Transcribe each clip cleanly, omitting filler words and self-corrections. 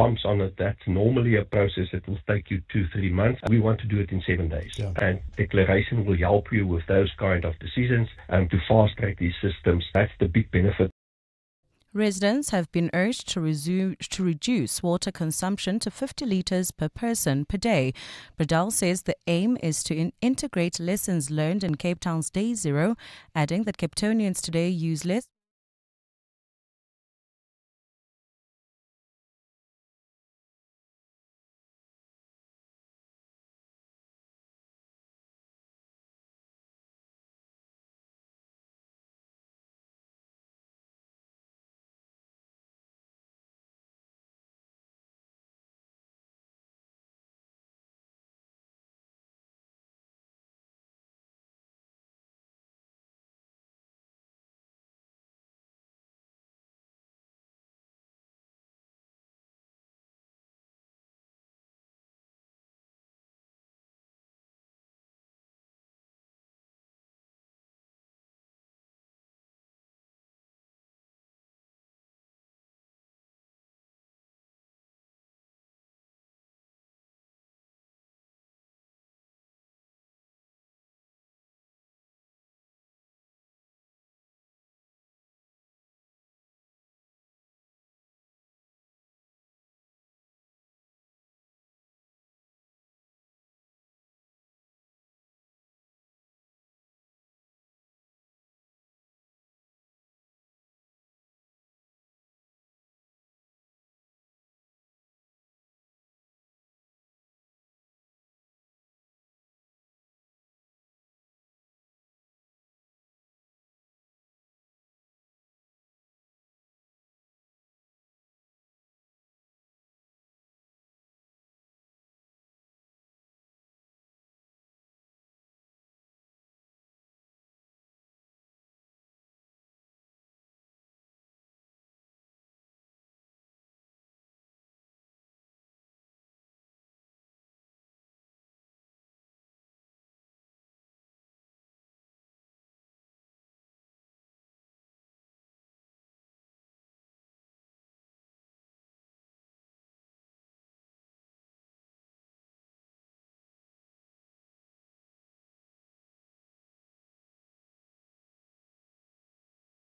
response on it. That's normally a process that will take you 2-3 months. We want to do it in 7 days. Yeah. And declaration will help you with those kind of decisions to fast track these systems. That's the big benefit. Residents have been urged to reduce water consumption to 50 litres per person per day. Bradell says the aim is to integrate lessons learned in Cape Town's Day Zero, adding that Cape Townians today use less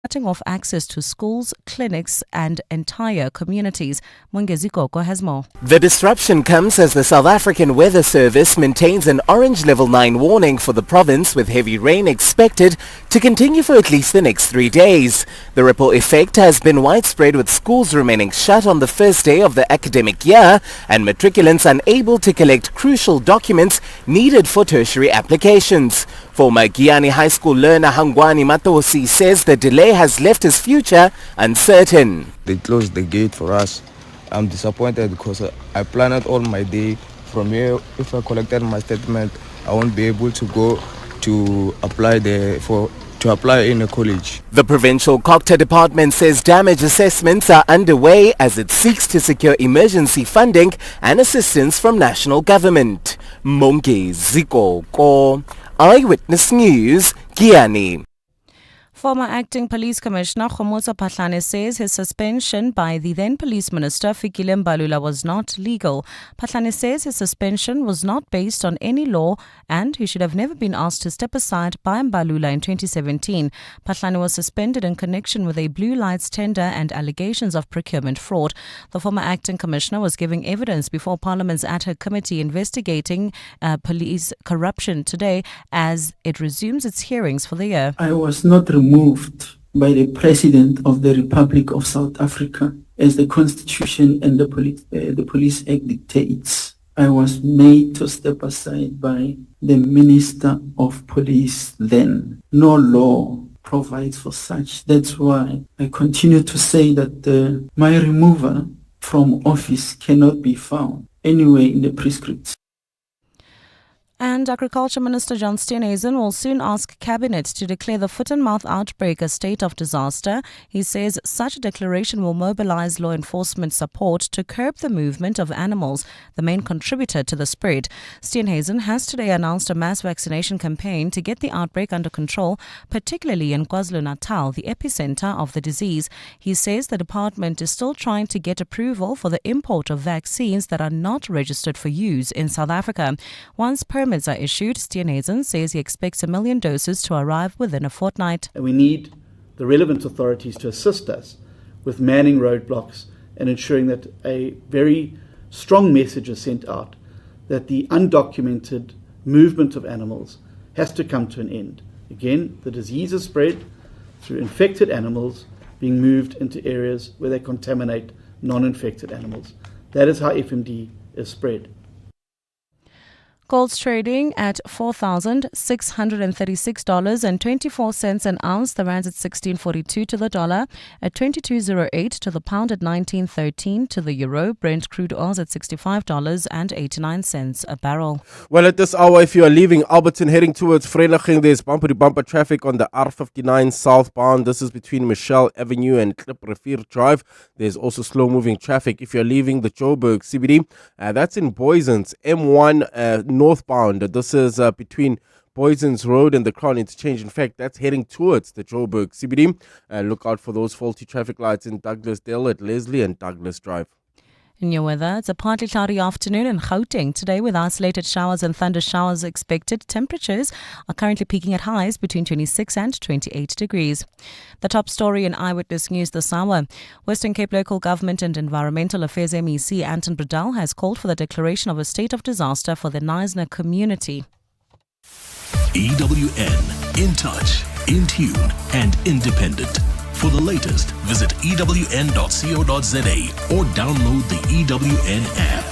cutting off access to schools, clinics and entire communities. Mungezi Koko has more. The disruption comes as the South African Weather Service maintains an orange level 9 warning for the province, with heavy rain expected to continue for at least the next 3 days. The ripple effect has been widespread, with schools remaining shut on the first day of the academic year and matriculants unable to collect crucial documents needed for tertiary applications. Former Giani High School learner Hangwani Matosi says the delay has left his future uncertain. They closed the gate for us. I'm disappointed because I planned all my day. From here, if I collected my statement, I won't be able to go to apply in a college. The provincial Cocta department says damage assessments are underway as it seeks to secure emergency funding and assistance from national government. Mongezi Koko, Eyewitness News, Giani. Former Acting Police Commissioner Khomotso Phahlane says his suspension by the then Police Minister Fikile Mbalula was not legal. Phahlane says his suspension was not based on any law and he should have never been asked to step aside by Mbalula in 2017. Phahlane was suspended in connection with a blue lights tender and allegations of procurement fraud. The former Acting Commissioner was giving evidence before Parliament's ad hoc committee investigating police corruption today as it resumes its hearings for the year. I was not removed by the President of the Republic of South Africa as the Constitution and the Police Act dictates. I was made to step aside by the Minister of Police then. No law provides for such. That's why I continue to say that my removal from office cannot be found anywhere in the prescripts. And Agriculture Minister John Steenhuisen will soon ask Cabinet to declare the foot-and-mouth outbreak a state of disaster. He says such a declaration will mobilize law enforcement support to curb the movement of animals, the main contributor to the spread. Steenhuisen has today announced a mass vaccination campaign to get the outbreak under control, particularly in KwaZulu-Natal, the epicenter of the disease. He says the department is still trying to get approval for the import of vaccines that are not registered for use in South Africa. Once permits are issued, Steenhuisen says he expects 1 million doses to arrive within a fortnight. And we need the relevant authorities to assist us with manning roadblocks and ensuring that a very strong message is sent out that the undocumented movement of animals has to come to an end. Again, the disease is spread through infected animals being moved into areas where they contaminate non-infected animals. That is how FMD is spread. Gold's trading at $4,636.24 an ounce. The rand's at 16.42 to the dollar, at 22.08 to the pound, at 19.13 to the euro. Brent crude oil's at $65.89 a barrel. Well, at this hour, if you are leaving Alberton heading towards Vereeniging, there's bumper-to-bumper traffic on the R59 southbound. This is between Michelle Avenue and Klip Rivier Drive. There's also slow-moving traffic if you're leaving the Joburg CBD. That's in Boysons, M1 northbound. This is between Boysons Road and the Crown Interchange. In fact, that's heading towards the Joburg CBD. Look out for those faulty traffic lights in Douglasdale at Leslie and Douglas Drive. In your weather, it's a partly cloudy afternoon in Gauteng today with isolated showers and thunder showers expected. Temperatures are currently peaking at highs between 26 and 28 degrees. The top story in Eyewitness News this hour. Western Cape Local Government and Environmental Affairs MEC Anton Bredell has called for the declaration of a state of disaster for the Knysna community. EWN, in touch, in tune and independent. For the latest, visit ewn.co.za or download the EWN app.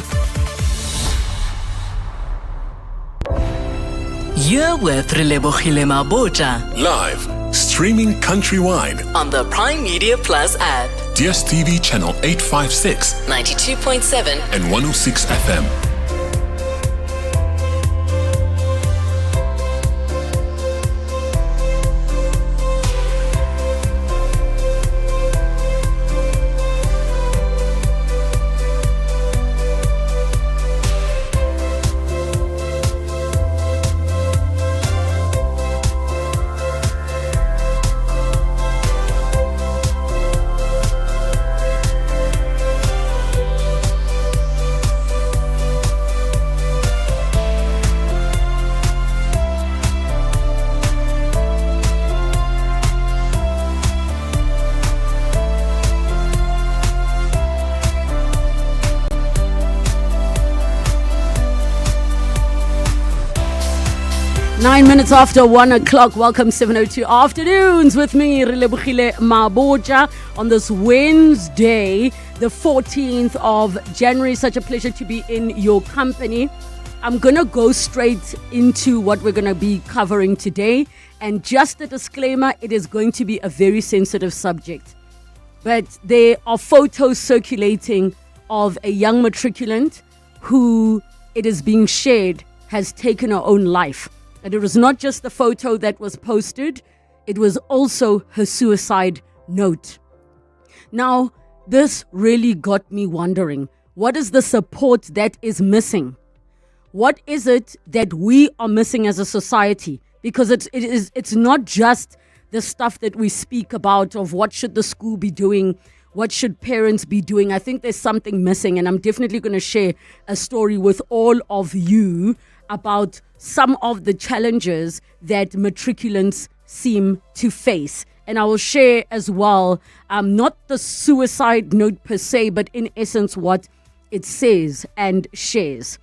You're with Relebogile Mabotja Live, streaming countrywide on the Prime Media Plus app. DSTV channel 856, 92.7 and 106 FM. Nine minutes after 1 o'clock. Welcome 702 Afternoons with me, Relebogile Mabotja, on this Wednesday, the 14th of January. Such a pleasure to be in your company. I'm going to go straight into what we're going to be covering today. And just a disclaimer, it is going to be a very sensitive subject. But there are photos circulating of a young matriculant who, it is being shared, has taken her own life. And it was not just the photo that was posted, it was also her suicide note. Now, this really got me wondering, what is the support that is missing? What is it that we are missing as a society? Because it's not just the stuff that we speak about of what should the school be doing, what should parents be doing. I think there's something missing, and I'm definitely going to share a story with all of you about some of the challenges that matriculants seem to face. And I will share as well, not the suicide note per se, but in essence what it says and shares.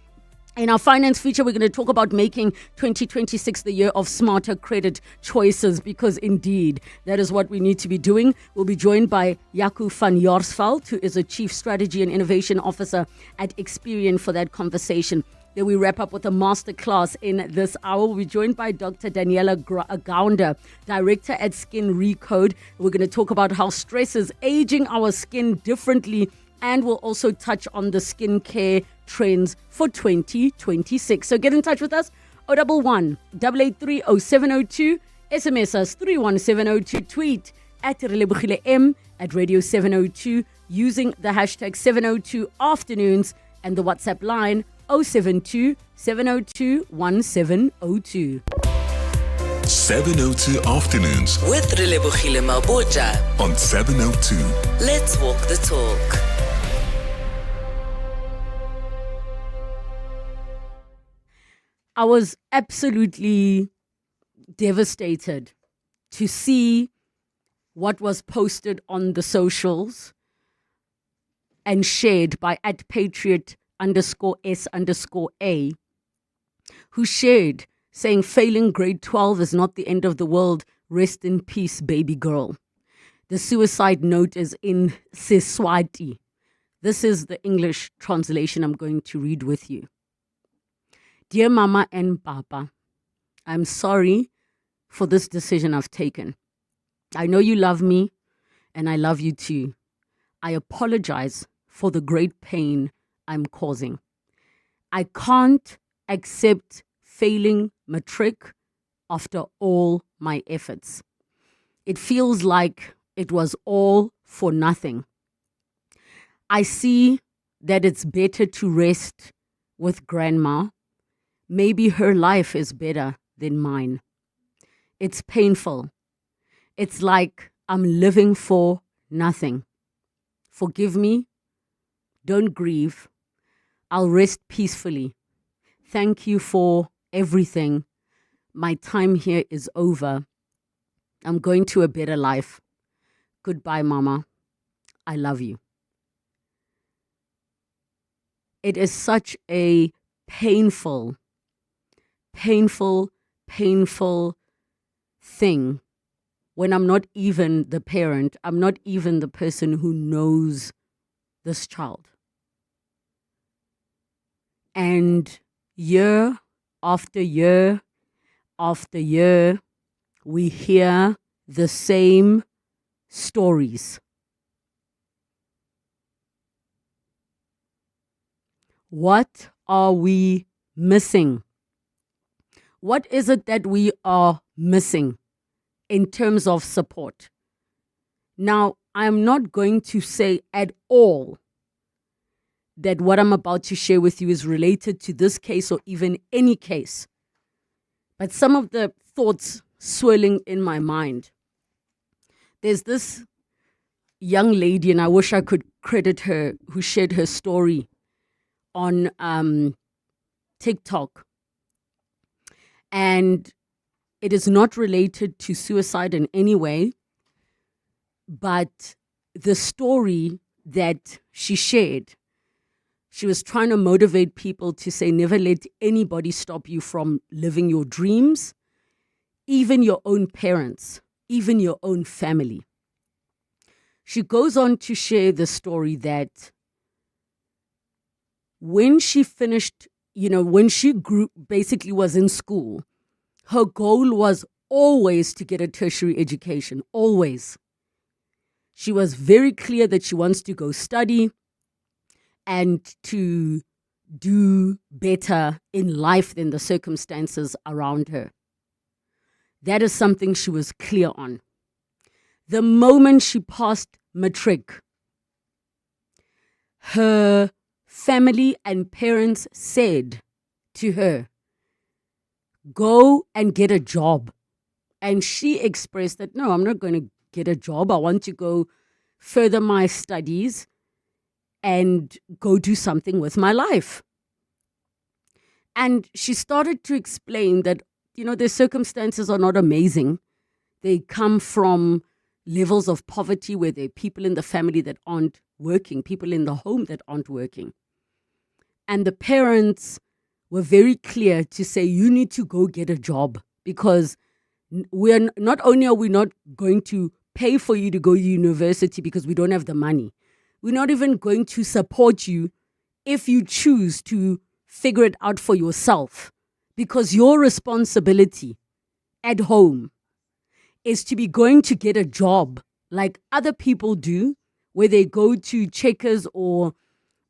In our finance feature, we're going to talk about making 2026 the year of smarter credit choices, because indeed, that is what we need to be doing. We'll be joined by Jaco van Jaarsveld, who is a Chief Strategy and Innovation Officer at Experian, for that conversation. Then we wrap up with a masterclass in this hour. We'll be joined by Dr. Daniela Gounder, Director at Skin Recode. We're going to talk about how stress is aging our skin differently, and we'll also touch on the skincare trends for 2026. So get in touch with us 011 883 0702. SMS us 31702. Tweet at Relebogile M at Radio 702 using the hashtag 702 afternoons and the WhatsApp line 072 702 1702. 702 Afternoons With Relebogile Mabotja. on 702. Let's walk the talk. I was absolutely devastated to see what was posted on the socials and shared by @patriot_S_A, who shared saying failing grade 12 is not the end of the world. Rest in peace, baby girl. The suicide note is in Siswati. This is the English translation I'm going to read with you. Dear Mama and Papa, I'm sorry for this decision I've taken. I know you love me and I love you too. I apologize for the great pain I'm causing. I can't accept failing matric after all my efforts. It feels like it was all for nothing. I see that it's better to rest with grandma. Maybe her life is better than mine. It's painful. It's like I'm living for nothing. Forgive me. Don't grieve. I'll rest peacefully. Thank you for everything. My time here is over. I'm going to a better life. Goodbye, Mama. I love you. It is such a painful thing when I'm not even the parent, I'm not even the person who knows this child. And year after year after year, we hear the same stories. What are we missing? What is it that we are missing in terms of support? Now, I'm not going to say at all that what I'm about to share with you is related to this case or even any case. But some of the thoughts swirling in my mind. There's this young lady, and I wish I could credit her, who shared her story on TikTok. And it is not related to suicide in any way, but the story that she shared, she was trying to motivate people to say, never let anybody stop you from living your dreams, even your own parents, even your own family. She goes on to share the story that when she finished, when she grew, basically was in school, her goal was always to get a tertiary education, always. She was very clear that she wants to go study and to do better in life than the circumstances around her. That is something she was clear on. The moment she passed matric, her family and parents said to her, go and get a job. And she expressed that, no, I'm not going to get a job. I want to go further my studies and go do something with my life. And she started to explain that, their circumstances are not amazing. They come from levels of poverty where there are people in the family that aren't working, people in the home that aren't working. And the parents were very clear to say, you need to go get a job, because we're not only are we not going to pay for you to go to university because we don't have the money, we're not even going to support you if you choose to figure it out for yourself, because your responsibility at home is to be going to get a job like other people do, where they go to Checkers or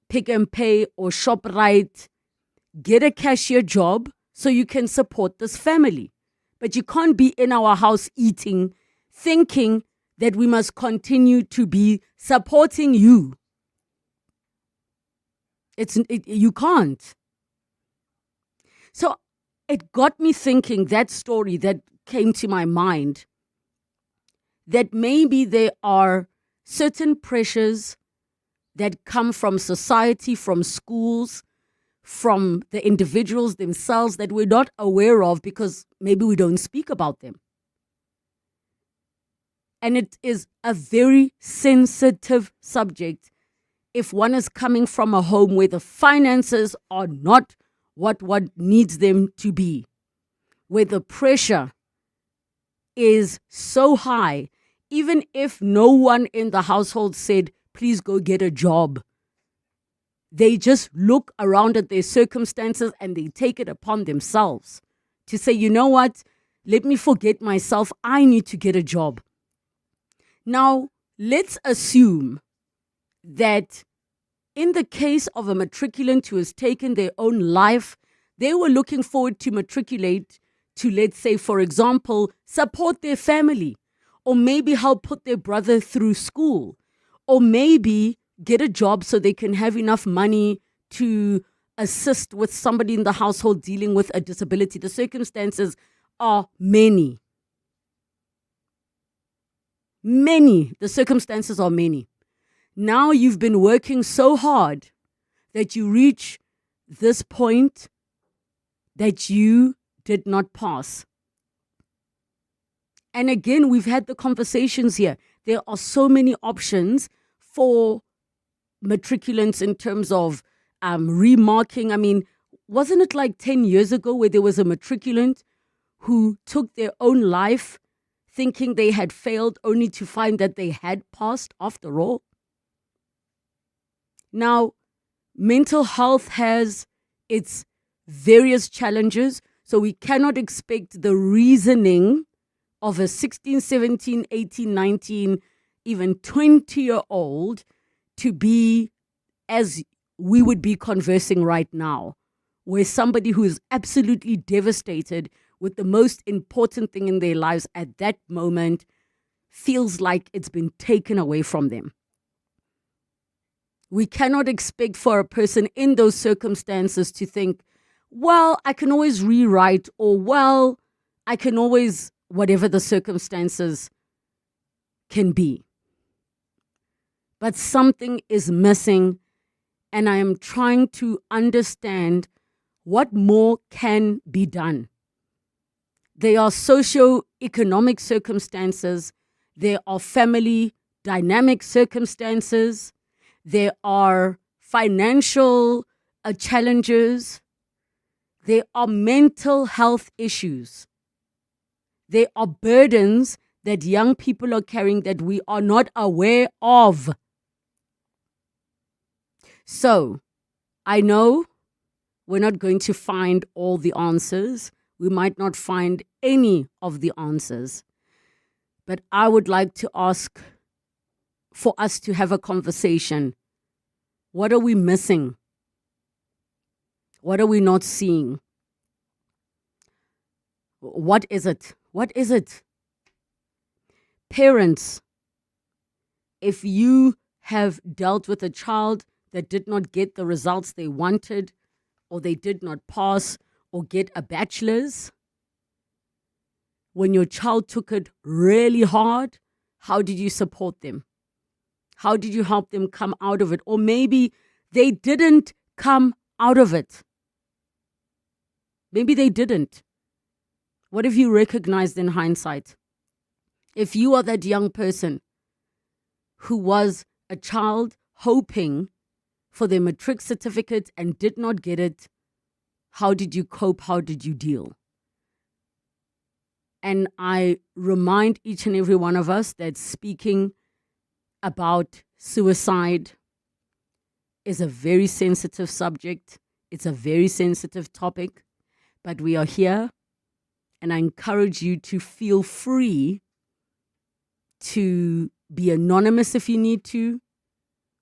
Pick and Pay or ShopRite, get a cashier job so you can support this family. But you can't be in our house eating, thinking that we must continue to be supporting you. You can't. So it got me thinking, that story that came to my mind, that maybe there are certain pressures that come from society, from schools, from the individuals themselves that we're not aware of because maybe we don't speak about them. And it is a very sensitive subject if one is coming from a home where the finances are not what one needs them to be, where the pressure is so high, even if no one in the household said, please go get a job. They just look around at their circumstances and they take it upon themselves to say, you know what, let me forget myself, I need to get a job. Now, let's assume that in the case of a matriculant who has taken their own life, they were looking forward to matriculate to, let's say, for example, support their family, or maybe help put their brother through school, or maybe get a job so they can have enough money to assist with somebody in the household dealing with a disability. The circumstances are many. The circumstances are many. Now you've been working so hard that you reach this point that you did not pass. And again, we've had the conversations here. There are so many options for matriculants in terms of remarking. I mean, wasn't it like 10 years ago where there was a matriculant who took their own life thinking they had failed only to find that they had passed after all? Now, mental health has its various challenges, so we cannot expect the reasoning of a 16, 17, 18, 19, even 20-year-old to be as we would be conversing right now, where somebody who is absolutely devastated with the most important thing in their lives at that moment feels like it's been taken away from them. We cannot expect for a person in those circumstances to think, well, I can always rewrite, or well, I can always, whatever the circumstances can be. But something is missing, and I am trying to understand what more can be done. There are socio-economic circumstances, there are family dynamic circumstances, there are financial challenges, there are mental health issues, there are burdens that young people are carrying that we are not aware of. So, I know we're not going to find all the answers. We might not find any of the answers. But I would like to ask for us to have a conversation. What are we missing? What are we not seeing? What is it? What is it? Parents, if you have dealt with a child that did not get the results they wanted, or they did not pass or get a bachelor's, when your child took it really hard, how did you support them? How did you help them come out of it? Or maybe they didn't come out of it. Maybe they didn't. What have you recognized in hindsight? If you are that young person who was a child hoping for their matric certificate and did not get it, how did you cope? How did you deal? And I remind each and every one of us that speaking about suicide is a very sensitive subject. It's a very sensitive topic, but we are here, and I encourage you to feel free to be anonymous if you need to.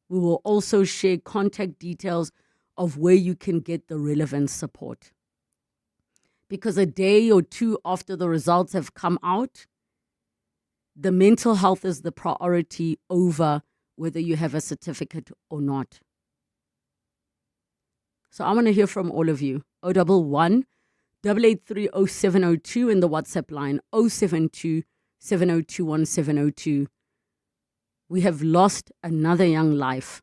We will also share contact details of where you can get the relevant support. because a day or two after the results have come out, the mental health is the priority over whether you have a certificate or not. So I want to hear from all of you. 011 883 0702 in the WhatsApp line 072 702 1702. We have lost another young life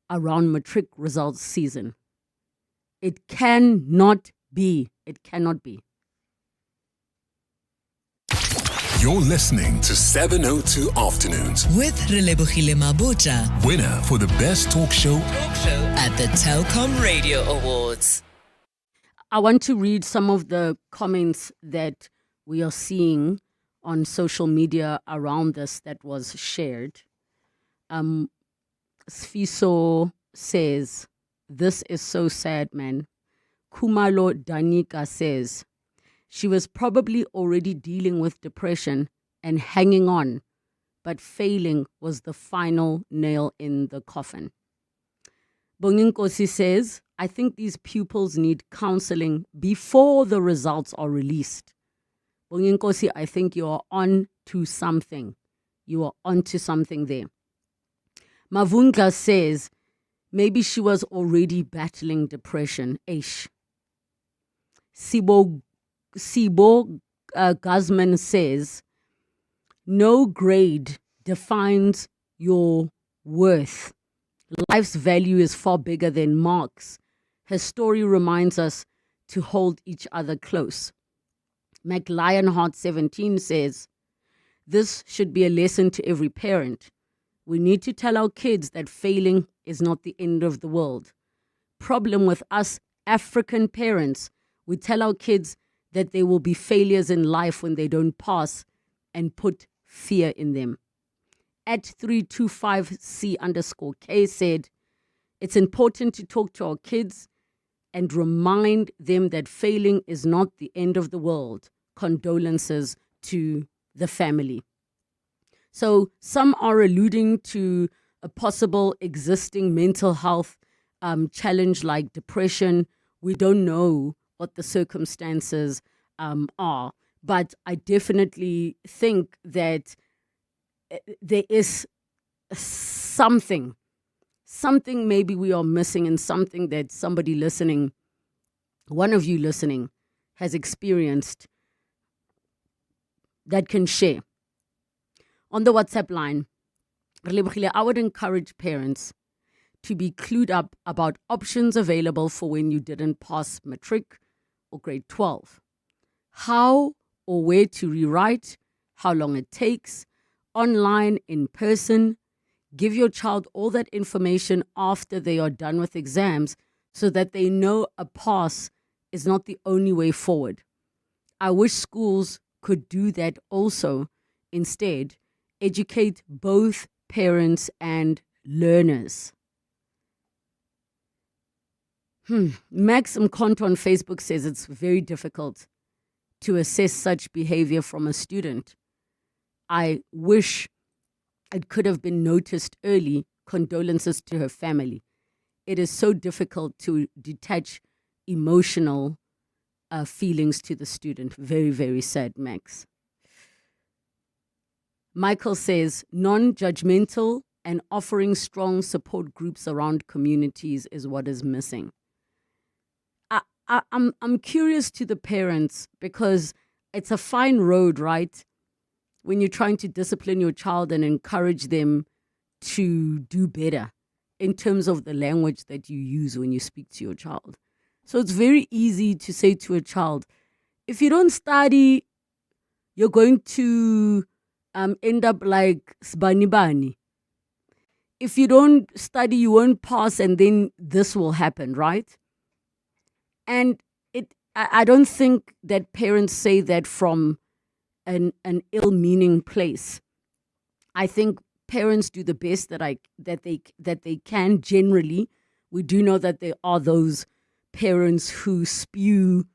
around matric results season. It cannot be. It cannot be. You're listening to 702 Afternoons with Relebogile Mabotja. Winner for the best talk show At the Telkom Radio Awards. I want to read some of the comments that we are seeing on social media around this that was shared. Sfiso says, "This is so sad, man." Kumalo Danika says, "She was probably already dealing with depression and hanging on, but failing was the final nail in the coffin." Bonginkosi says, "I think these pupils need counseling before the results are released." Bonginkosi, I think you are on to something. You are on to something there. Mavunga says, maybe she was already battling depression. Eish. Sibo Guzman says, no grade defines your worth. Life's value is far bigger than marks. Her story reminds us to hold each other close. McLionheart 17 says, this should be a lesson to every parent. We need to tell our kids that failing is not the end of the world. Problem with us African parents, we tell our kids that there will be failures in life when they don't pass and put fear in them. At 325C_K said, it's important to talk to our kids and remind them that failing is not the end of the world. Condolences to the family. So some are alluding to a possible existing mental health challenge like depression. We don't know what the circumstances are, but I definitely think that there is something maybe we are missing, and something that somebody listening, one of you listening, has experienced that can share. On the WhatsApp line, I would encourage parents to be clued up about options available for when you didn't pass matric or grade 12. How or where to rewrite, how long it takes, online, in person. Give your child all that information after they are done with exams so that they know a pass is not the only way forward. I wish schools could do that also. Instead, educate both parents and learners. Max Mkonto on Facebook says it's very difficult to assess such behavior from a student. I wish it could have been noticed early. Condolences to her family. It is so difficult to detach emotional feelings to the student. Very, very sad, Max. Michael says, non-judgmental and offering strong support groups around communities is what is missing. I'm curious to the parents, because it's a fine road, right? When you're trying to discipline your child and encourage them to do better in terms of the language that you use when you speak to your child. So it's very easy to say to a child, if you don't study, you're going to end up like Sbanibani. If you don't study, you won't pass, and then this will happen, right? And I don't think that parents say that from an ill-meaning place. I think parents do the best that they can. Generally, we do know that there are those parents who spew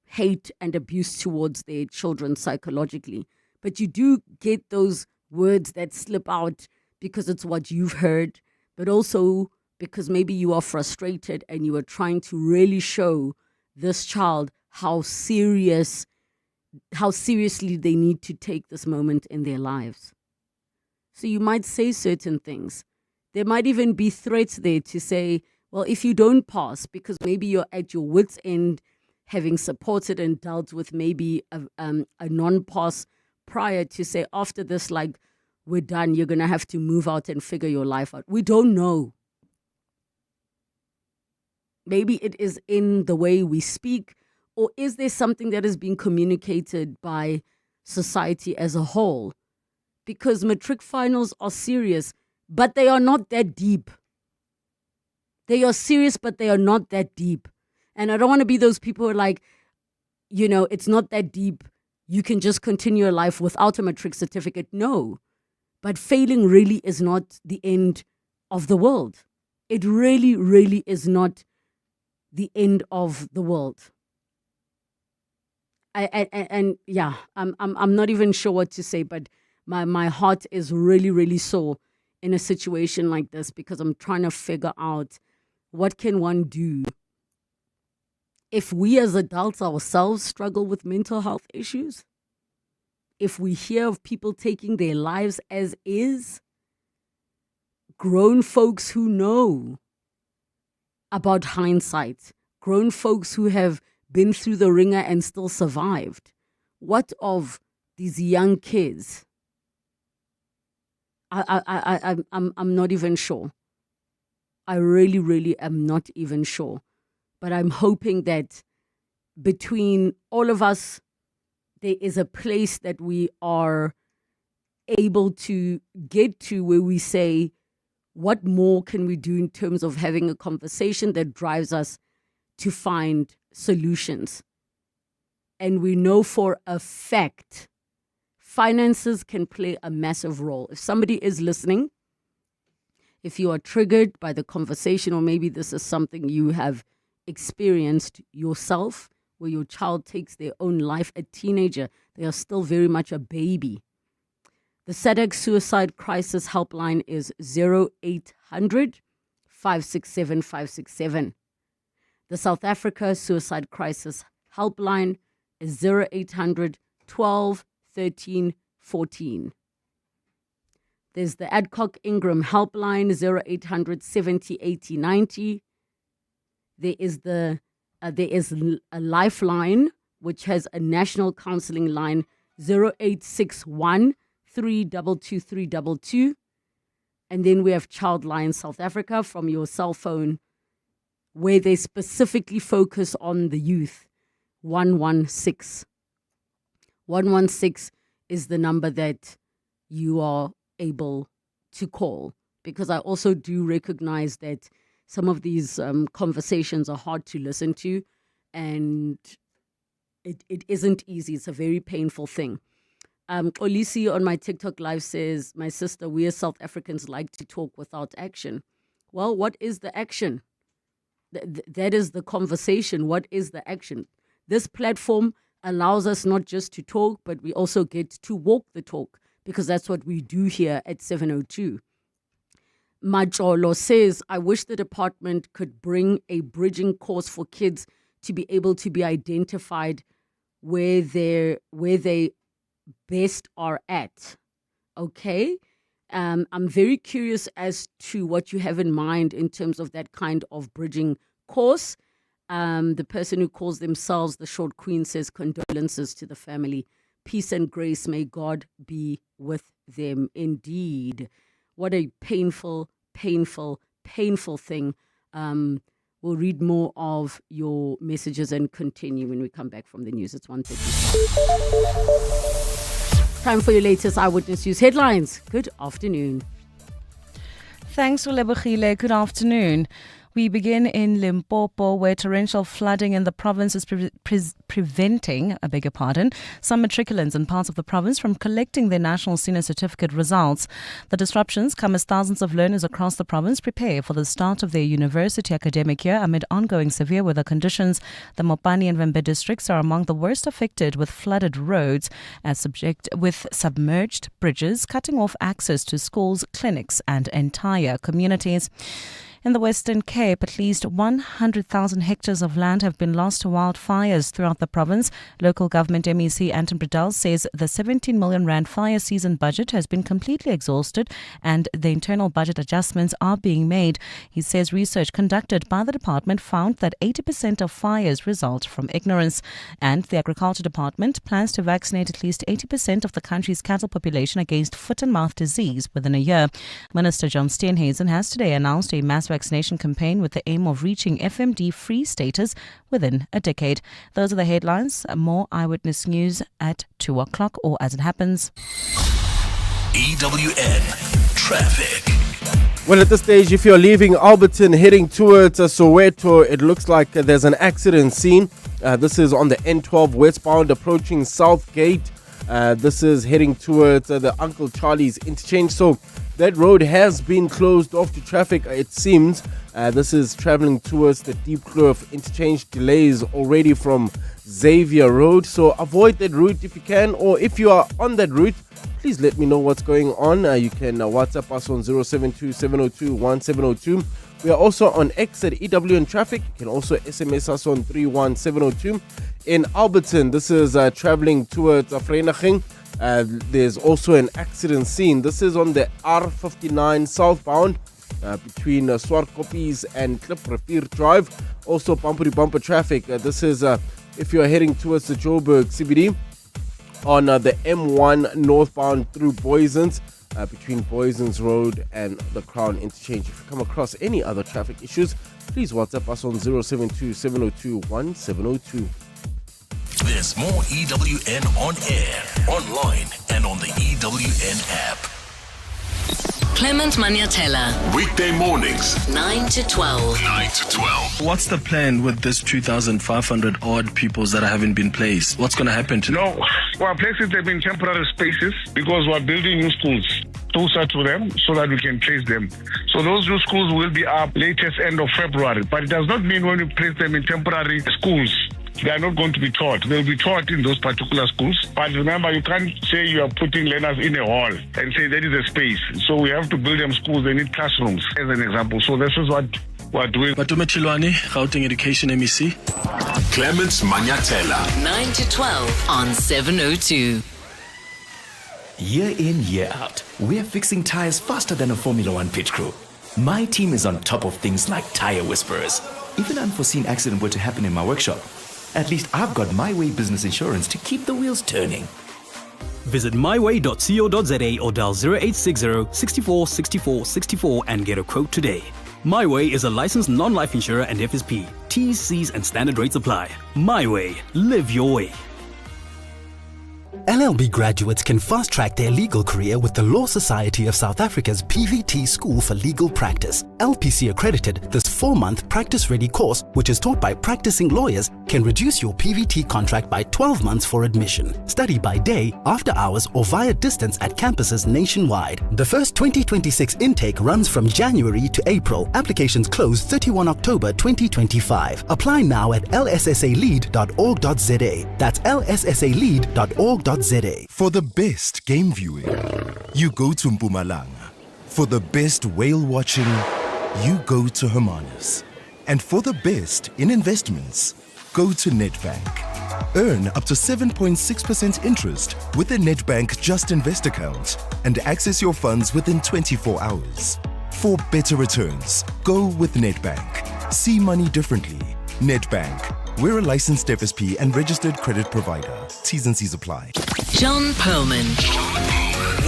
hate and abuse towards their children psychologically. But you do get those words that slip out because it's what you've heard, but also because maybe you are frustrated and you are trying to really show this child how seriously they need to take this moment in their lives. So you might say certain things. There might even be threats there to say, well, if you don't pass, because maybe you're at your wit's end, having supported and dealt with maybe a non-pass prior, to say after this, like, we're done, you're going to have to move out and figure your life out. We don't know. Maybe it is in the way we speak, or is there something that is being communicated by society as a whole? Because matric finals are serious, but they are not that deep. They are serious, but they are not that deep. And I don't want to be those people who are like, it's not that deep. You can just continue your life without a matric certificate. No. But failing really is not the end of the world. It really, really is not the end of the world. I'm not even sure what to say, but my heart is really, really sore in a situation like this, because I'm trying to figure out, what can one do if we as adults ourselves struggle with mental health issues? If we hear of people taking their lives as is, grown folks who know about hindsight, grown folks who have been through the ringer and still survived. What of these young kids? I'm not even sure. I really, really am not even sure. But I'm hoping that between all of us, there is a place that we are able to get to where we say, what more can we do in terms of having a conversation that drives us to find solutions? And we know for a fact, finances can play a massive role. If somebody is listening, if you are triggered by the conversation, or maybe this is something you have experienced yourself, where your child takes their own life, a teenager, they are still very much a baby. The SADC Suicide Crisis Helpline is 0800 567 567. The South Africa Suicide Crisis Helpline is 0800 12 13 14. There's the Adcock Ingram Helpline, 0800 70 80 90. There is a Lifeline, which has a national counseling line, 0861 322 322. And then we have Childline South Africa from your cell phone, where they specifically focus on the youth, 116. 116 is the number that you are able to call, because I also do recognize that some of these conversations are hard to listen to, and it isn't easy. It's a very painful thing. Olisi on my TikTok live says, my sister, we as South Africans like to talk without action. Well, what is the action? That is the conversation. What is the action? This platform allows us not just to talk, but we also get to walk the talk, because that's what we do here at 702. Majolo says, I wish the department could bring a bridging course for kids to be able to be identified where they best are at. Okay? I'm very curious as to what you have in mind in terms of that kind of bridging course. The person who calls themselves the Short Queen says, condolences to the family. Peace and grace, may God be with them. Indeed. What a painful, painful, painful thing. We'll read more of your messages and continue when we come back from the news. It's 1:30. Time for your latest Eyewitness News headlines. Good afternoon. Thanks, Relebogile. Good afternoon. We begin in Limpopo, where torrential flooding in the province is preventing some matriculants in parts of the province from collecting their National Senior Certificate results. The disruptions come as thousands of learners across the province prepare for the start of their university academic year amid ongoing severe weather conditions. The Mopani and Vembe districts are among the worst affected, with flooded roads with submerged bridges cutting off access to schools, clinics and entire communities. In the Western Cape, at least 100,000 hectares of land have been lost to wildfires throughout the province. Local government MEC Anton Bredell says the 17 million rand fire season budget has been completely exhausted and the internal budget adjustments are being made. He says research conducted by the department found that 80% of fires result from ignorance. And the Agriculture Department plans to vaccinate at least 80% of the country's cattle population against foot and mouth disease within a year. Minister John Steenhuisen has today announced a mass vaccination campaign with the aim of reaching FMD-free status within a decade. Those are the headlines. More Eyewitness News at 2 o'clock or as it happens. EWN Traffic. Well, at this stage, if you're leaving Alberton heading towards Soweto, it looks like there's an accident scene. This is on the N12 westbound approaching Southgate. This is heading towards the Uncle Charlie's interchange. So that road has been closed off to traffic, it seems. This is traveling towards the Deep Kloof interchange. Delays already from Xavier Road. So avoid that route if you can, or if you are on that route, please let me know what's going on. You can WhatsApp us on 072-702-1702. We are also on X at EWN Traffic. You can also SMS us on 31702. In Alberton, this is traveling towards Vereeniging. There's also an accident scene. This is on the R59 southbound between Swartkopies and Kliprivier Drive. Also bumper-to-bumper traffic. This is if you are heading towards the Joburg CBD. On the M1 northbound through Boysons, between Boysons Road and the Crown Interchange. If you come across any other traffic issues, please WhatsApp us on 072-702-1702. There's more EWN on air, online, and on the EWN app. Clement Maniatella. Weekday mornings, 9 to 12. 9 to 12. What's the plan with this 2,500 odd pupils that haven't been placed? What's going to happen to them? No, our places have been temporary spaces because we're building new schools closer to them so that we can place them. So those new schools will be up latest end of February. But it does not mean when you place them in temporary schools, they are not going to be taught. They'll be taught in those particular schools. But remember, you can't say you are putting learners in a hall and say there is a space. So we have to build them schools. They need classrooms, as an example. So this is what we're doing. Batume Chilwani, Gauteng Education MEC. Clements Maniatella. 9 to 12 on 702. Year in, year out, we're fixing tires faster than a Formula One pit crew. My team is on top of things like tire whisperers. If an unforeseen accident were to happen in my workshop, at least I've got My Way business insurance to keep the wheels turning. Visit myway.co.za or dial 0860 64 64 64 and get a quote today. My Way is a licensed non-life insurer and FSP. T's, C's and standard rates apply. My Way. Live your way. LLB graduates can fast-track their legal career with the Law Society of South Africa's PVT School for Legal Practice. LPC accredited, this 4-month practice-ready course, which is taught by practicing lawyers, can reduce your PVT contract by 12 months for admission. Study by day, after hours, or via distance at campuses nationwide. The first 2026 intake runs from January to April. Applications close 31 October 2025. Apply now at lssalead.org.za. That's lssalead.org.za. For the best game viewing, you go to Mpumalanga. For the best whale watching, you go to Hermanus. And for the best in investments, go to Nedbank. Earn up to 7.6% interest with the Nedbank Just Invest account and access your funds within 24 hours. For better returns, go with Nedbank. See money differently. Nedbank. We're a licensed FSP and registered credit provider. T's and C's apply. John Perlman.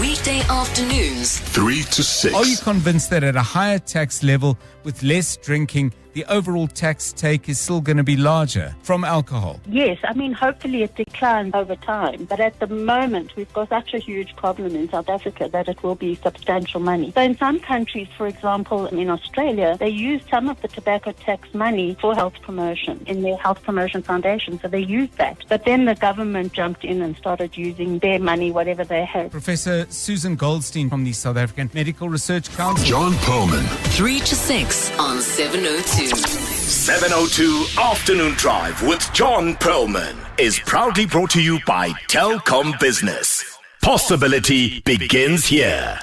Weekday afternoons, 3 to 6. Are you convinced that at a higher tax level with less drinking, the overall tax take is still going to be larger from alcohol? Yes, I mean, hopefully it declines over time. But at the moment, we've got such a huge problem in South Africa that it will be substantial money. So in some countries, for example, in Australia, they use some of the tobacco tax money for health promotion in their health promotion foundation. So they use that. But then the government jumped in and started using their money, whatever they had. Professor Susan Goldstein from the South African Medical Research Council. John Perlman. 3 to 6 on 702. 702 Afternoon Drive with John Perlman is proudly brought to you by Telkom Business. Possibility begins here.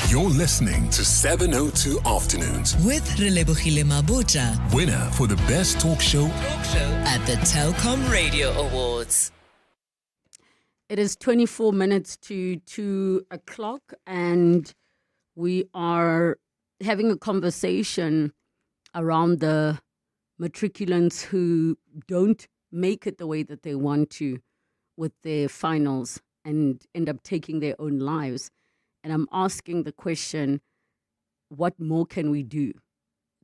You're listening to 702 Afternoons with Relebogile Mabotja, winner for the best talk show at the Telkom Radio Awards. It is 24 minutes to 2 o'clock, and we are having a conversation around the matriculants who don't make it the way that they want to with their finals and end up taking their own lives. And I'm asking the question, what more can we do?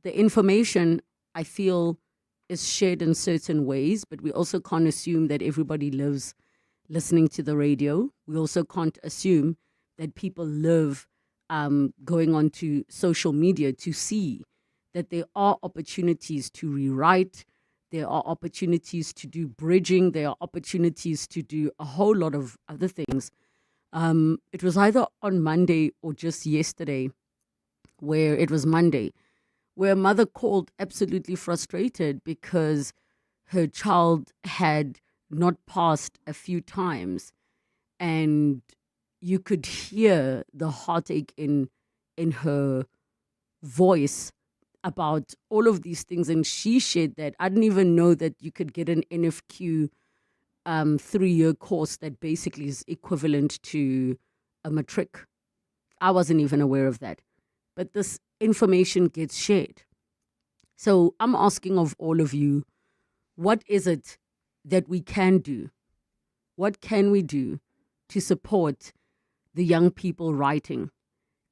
The information, I feel, is shared in certain ways, but we also can't assume that everybody lives listening to the radio. We also can't assume that people live going on to social media to see that there are opportunities to rewrite, there are opportunities to do bridging, there are opportunities to do a whole lot of other things. It was either on Monday or just yesterday, where it was Monday, where a mother called absolutely frustrated because her child had not passed a few times, and you could hear the heartache in her voice about all of these things. And she shared that I didn't even know that you could get an NFQ 3-year course that basically is equivalent to a matric. I wasn't even aware of that. But this information gets shared. So I'm asking of all of you, what is it that we can do? What can we do to support the young people writing,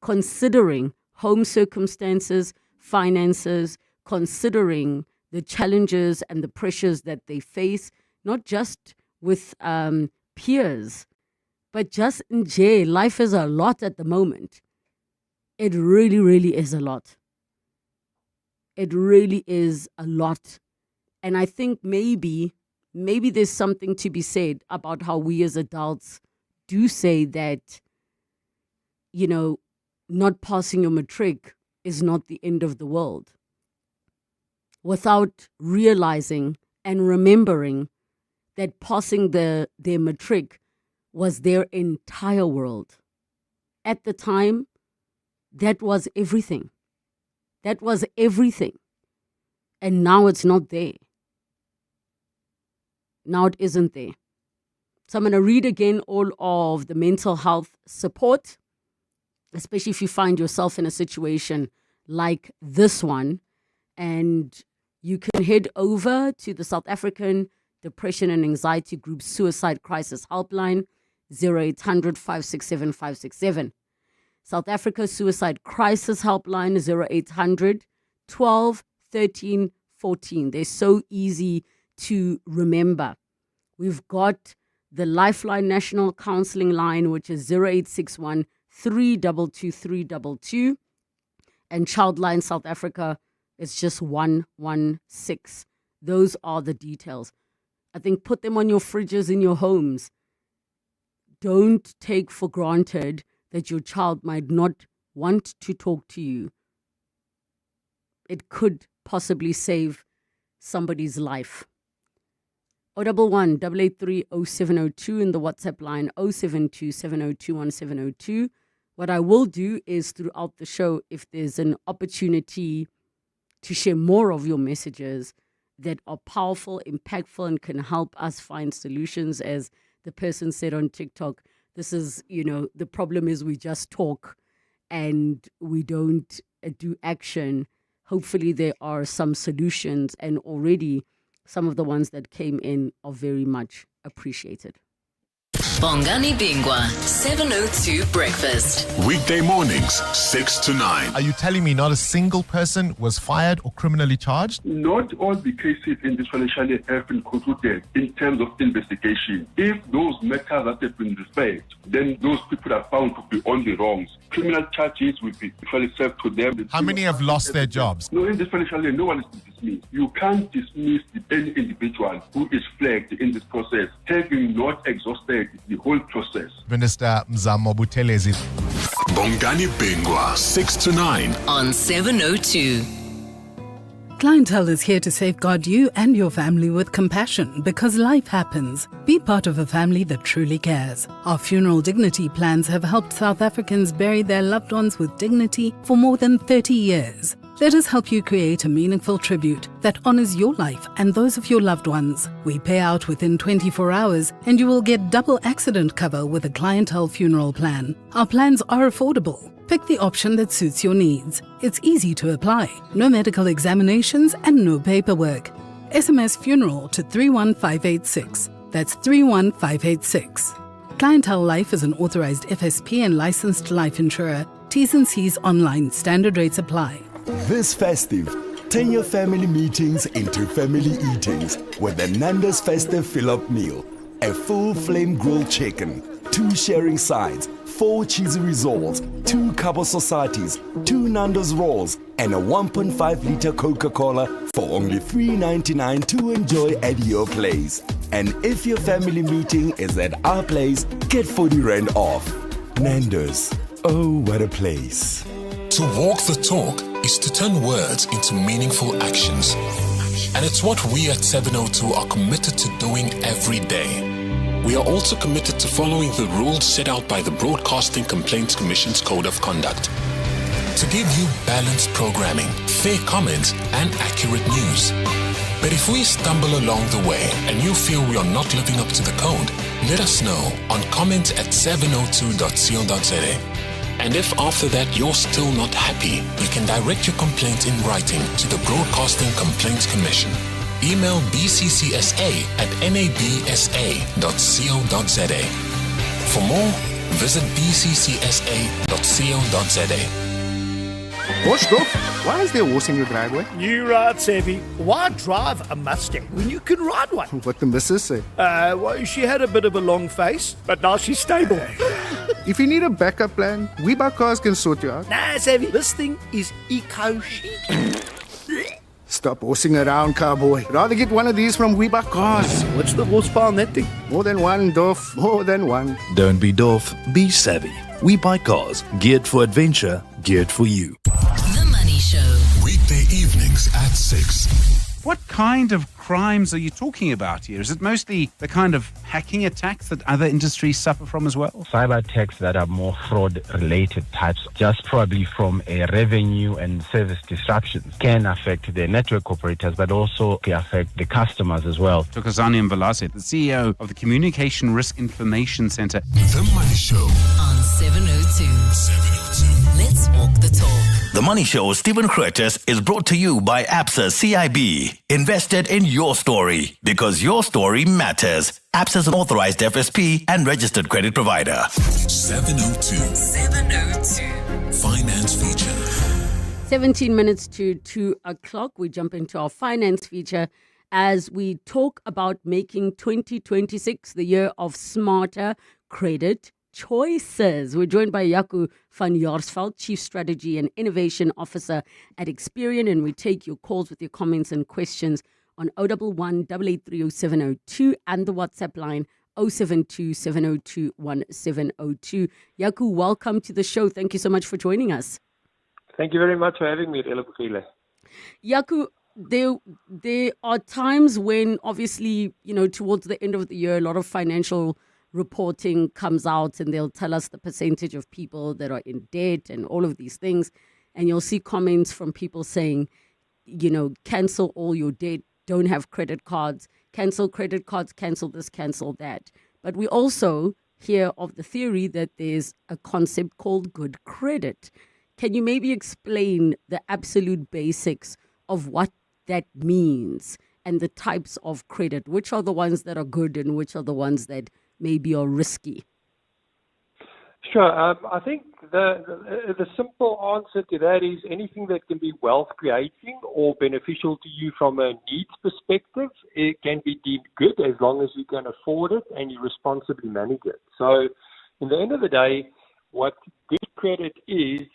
considering home circumstances, finances, considering the challenges and the pressures that they face, not just with peers, but just in jail. Life is a lot at the moment. It really, really is a lot. It really is a lot. And I think maybe there's something to be said about how we as adults do say that, you know, not passing your matric is not the end of the world, without realizing and remembering that passing their matric was their entire world. At the time, that was everything. That was everything. And now it's not there. Now it isn't there. So I'm going to read again all of the mental health support, especially if you find yourself in a situation like this one. And you can head over to the South African Depression and Anxiety Group Suicide Crisis Helpline, 0800 567 567. South Africa Suicide Crisis Helpline, 0800 12 13 14. They're so easy to remember. We've got the Lifeline National Counseling Line, which is 0861 322 322. And Childline South Africa is just 116. Those are the details. I think put them on your fridges in your homes. Don't take for granted that your child might not want to talk to you. It could possibly save somebody's life. 011 883 0702 in the WhatsApp line 072 702 1702. What I will do is throughout the show, if there's an opportunity to share more of your messages that are powerful, impactful, and can help us find solutions, as the person said on TikTok, this is, the problem is we just talk and we don't do action. Hopefully there are some solutions, and already some of the ones that came in are very much appreciated. Bongani Bingwa, 702 Breakfast. Weekday mornings, 6 to 9. Are you telling me not a single person was fired or criminally charged? Not all the cases in this financial year have been concluded in terms of investigation. If those matters that have been referred, then those people are found to be on the wrongs. Criminal charges will be actually served to them. How many have lost their jobs? No, in this financial year, no one is dismissed. You can't dismiss any individual who is flagged in this process, having not exhausted the whole process. Minister Mzamo Buthelezi. Bongani Bingwa, 6 to 9. On 702. Clientele is here to safeguard you and your family with compassion because life happens. Be part of a family that truly cares. Our funeral dignity plans have helped South Africans bury their loved ones with dignity for more than 30 years. Let us help you create a meaningful tribute that honors your life and those of your loved ones. We pay out within 24 hours and you will get double accident cover with a Clientele funeral plan. Our plans are affordable. Pick the option that suits your needs. It's easy to apply. No medical examinations and no paperwork. SMS funeral to 31586. That's 31586. Clientele Life is an authorized FSP and licensed life insurer. T's and C's online. Standard rates apply. This festive, turn your family meetings into family eatings with the Nando's Festive Fill-Up Meal. A full flame grilled chicken, 2 sharing sides, 4 cheesy rissoles, 2 Cabo Societies, 2 Nando's rolls, and a 1.5-liter Coca-Cola for only $3.99 to enjoy at your place. And if your family meeting is at our place, get 40 Rand off. Nando's. Oh, what a place. To walk the talk is to turn words into meaningful actions. And it's what we at 702 are committed to doing every day. We are also committed to following the rules set out by the Broadcasting Complaints Commission's Code of Conduct. To give you balanced programming, fair comments, and accurate news. But if we stumble along the way and you feel we are not living up to the code, let us know on comment@702.co.za. And if after that you're still not happy, you can direct your complaint in writing to the Broadcasting Complaints Commission. Email bccsa@nabsa.co.za. For more, visit bccsa.co.za. What's up? Why is there a horse in your driveway? You right, Savvy. Why drive a Mustang when you can ride one? What the missus say? Well, she had a bit of a long face, but now she's stable. If you need a backup plan, We Buy Cars can sort you out. Nah, Savvy, this thing is eco-chic. Stop horsing around, cowboy. Rather get one of these from We Buy Cars. What's the horsepower on that thing? More than one, Dorf. More than one. Don't be Dorf, be savvy. We Buy Cars, geared for adventure, geared for you. The Money Show. Weekday evenings at 6. What kind of crimes are you talking about here? Is it mostly the kind of hacking attacks that other industries suffer from as well? Cyber attacks that are more fraud-related types, just probably from a revenue and service disruptions, can affect the network operators, but also can affect the customers as well. Thokozani Mbalase, the CEO of the Communication Risk Information Center. The Money Show on 702. Let's walk the talk. The Money Show, Stephen Curtis, is brought to you by ABSA CIB. Invested in your story because your story matters. ABSA is an authorized FSP and registered credit provider. 702. 702. Finance feature. 17 minutes to 2 o'clock. We jump into our finance feature as we talk about making 2026 the year of smarter credit choices. We're joined by Jaco van Jaarsveld, Chief Strategy and Innovation Officer at Experian, and we take your calls with your comments and questions on 011-883-0702 and the WhatsApp line 072-702-1702. Jaco, welcome to the show. Thank you so much for joining us. Thank you very much for having me, Relebogile. Jaco, there are times when obviously, towards the end of the year, a lot of financial reporting comes out and they'll tell us the percentage of people that are in debt and all of these things. And you'll see comments from people saying, cancel all your debt, don't have credit cards, cancel credit cards, cancel this, cancel that. But we also hear of the theory that there's a concept called good credit. Can you maybe explain the absolute basics of what that means and the types of credit? Which are the ones that are good and which are the ones that maybe are risky? Sure. I think the simple answer to that is anything that can be wealth creating or beneficial to you from a needs perspective, it can be deemed good as long as you can afford it and you responsibly manage it. So in the end of the day, what good credit is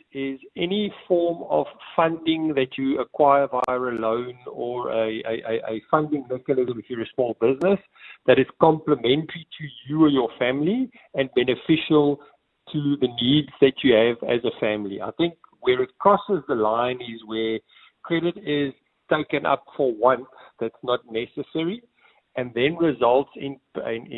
any form of funding that you acquire via a loan or a funding mechanism if you're a small business that is complementary to you or your family and beneficial to the needs that you have as a family. I think where it crosses the line is where credit is taken up for want that's not necessary, and then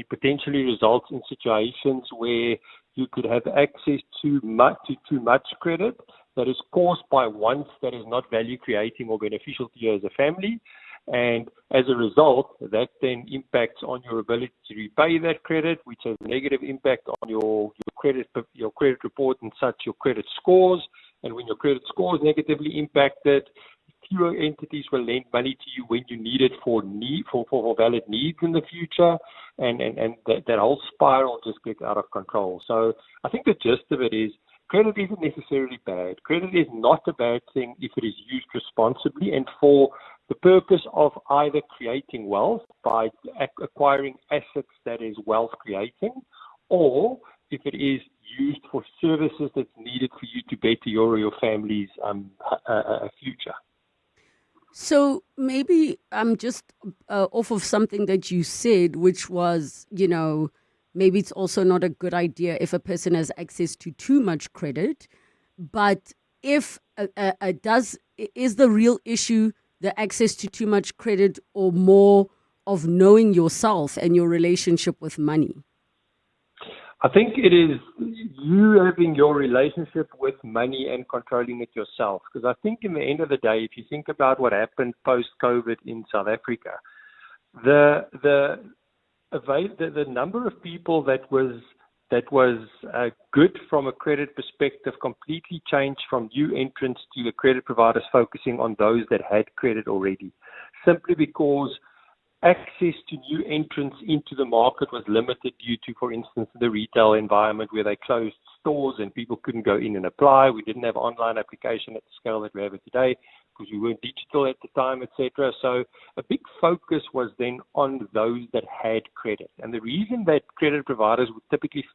potentially results in situations where you could have access to too much credit that is caused by wants that is not value creating or beneficial to you as a family. And as a result, that then impacts on your ability to repay that credit, which has a negative impact on your credit report and such, your credit scores. And when your credit score is negatively impacted, fewer entities will lend money to you when you need it for valid needs in the future, and that whole spiral just gets out of control. So I think the gist of it is credit isn't necessarily bad. Credit is not a bad thing if it is used responsibly and for the purpose of either creating wealth by acquiring assets that is wealth creating, or if it is used for services that's needed for you to better your or your family's future. So maybe just off of something that you said, which was, maybe it's also not a good idea if a person has access to too much credit. But if is the real issue the access to too much credit, or more of knowing yourself and your relationship with money? I think it is you having your relationship with money and controlling it yourself. Because I think in the end of the day, if you think about what happened post-COVID in South Africa, the number of people that was good from a credit perspective completely changed from new entrants to the credit providers focusing on those that had credit already, simply because access to new entrants into the market was limited due to, for instance, the retail environment where they closed stores and people couldn't go in and apply. We didn't have online application at the scale that we have it today because we weren't digital at the time, etc. So a big focus was then on those that had credit. And the reason that credit providers would typically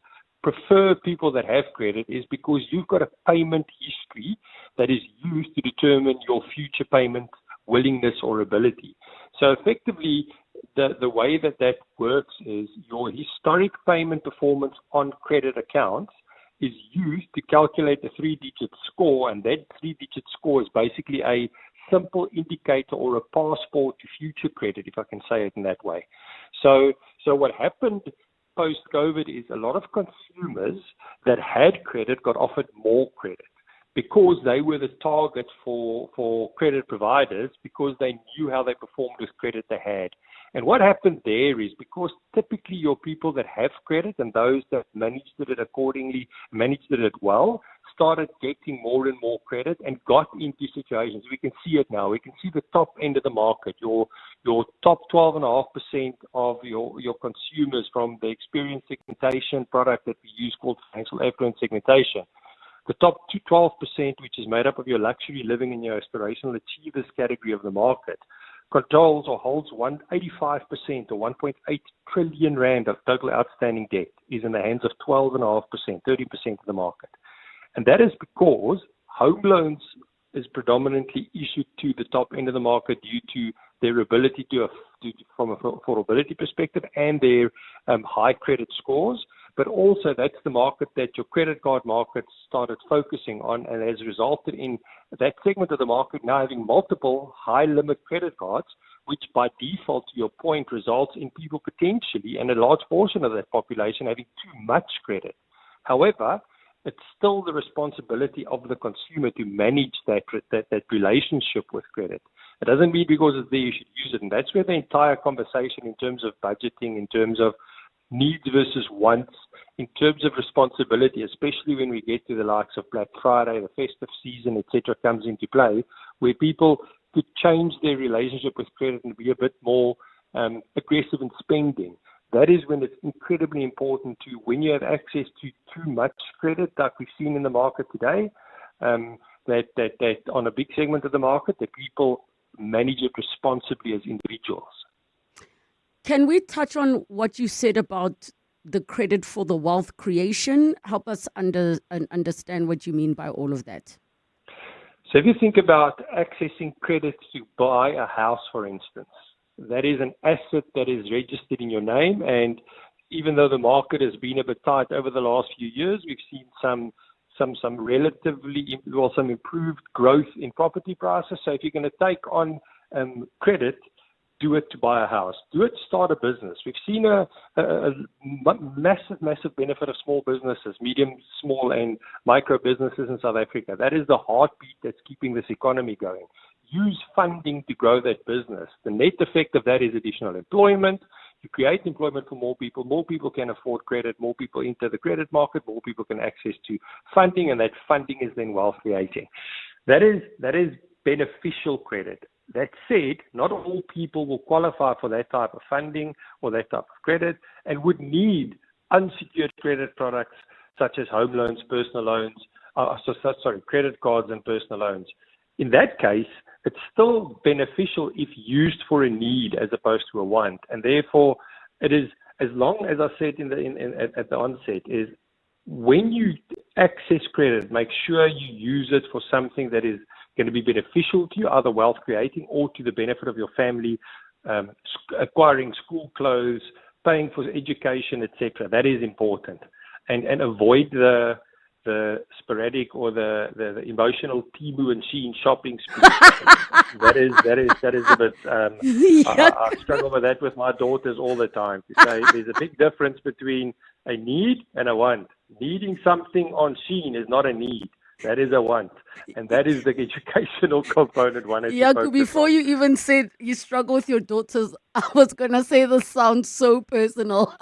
prefer people that have credit is because you've got a payment history that is used to determine your future payment willingness or ability. So effectively, the way that works is your historic payment performance on credit accounts is used to calculate a 3-digit score, and that 3-digit score is basically a simple indicator or a passport to future credit, if I can say it in that way. So what happened post-COVID is a lot of consumers that had credit got offered more credit, because they were the target for credit providers, because they knew how they performed with credit they had. And what happened there is, because typically your people that have credit and those that managed it accordingly, managed it well, started getting more and more credit and got into situations. We can see it now. We can see the top end of the market, your top 12.5% of your consumers from the experience segmentation product that we use called financial affluence segmentation. The top 12%, which is made up of your luxury living and your aspirational achievers category of the market, controls or holds 85% or 1.8 trillion rand of total outstanding debt, is in the hands of 12.5%, 30% of the market. And that is because home loans is predominantly issued to the top end of the market due to their ability from a affordability perspective and their high credit scores. But also that's the market that your credit card market started focusing on, and has resulted in that segment of the market now having multiple high-limit credit cards, which by default, to your point, results in people potentially, and a large portion of that population, having too much credit. However, it's still the responsibility of the consumer to manage that relationship with credit. It doesn't mean because it's there you should use it. And that's where the entire conversation in terms of budgeting, in terms of needs versus wants, in terms of responsibility, especially when we get to the likes of Black Friday, the festive season, etc., comes into play, where people could change their relationship with credit and be a bit more aggressive in spending. That is when it's incredibly important to, when you have access to too much credit, like we've seen in the market today, that on a big segment of the market, that people manage it responsibly as individuals. Can we touch on what you said about the credit for the wealth creation? Help us understand what you mean by all of that. So if you think about accessing credit to buy a house, for instance, that is an asset that is registered in your name. And even though the market has been a bit tight over the last few years, we've seen some relatively, some improved growth in property prices. So if you're going to take on credit, do it to buy a house. Do it to start a business. We've seen a massive benefit of small businesses, medium, small, and micro businesses in South Africa. That is the heartbeat that's keeping this economy going. Use funding to grow that business. The net effect of that is additional employment. You create employment for more people can afford credit, more people enter the credit market, more people can access to funding, and that funding is then wealth creating. That is beneficial credit. That said, not all people will qualify for that type of funding or that type of credit and would need unsecured credit products such as home loans, personal loans, credit cards and personal loans. In that case, it's still beneficial if used for a need as opposed to a want. And therefore, it is, as long as I said at the onset, is when you access credit, make sure you use it for something that is going to be beneficial to you, either wealth creating or to the benefit of your family, acquiring school clothes, paying for education, etc. That is important, and avoid the sporadic or the emotional Temu and Shein shopping spree. that is a bit. I struggle with that with my daughters all the time. To say there's a big difference between a need and a want. Needing something on Shein is not a need. That is a want. And that is the educational component one. Yaku, before you even said you struggle with your daughters, I was going to say this sounds so personal.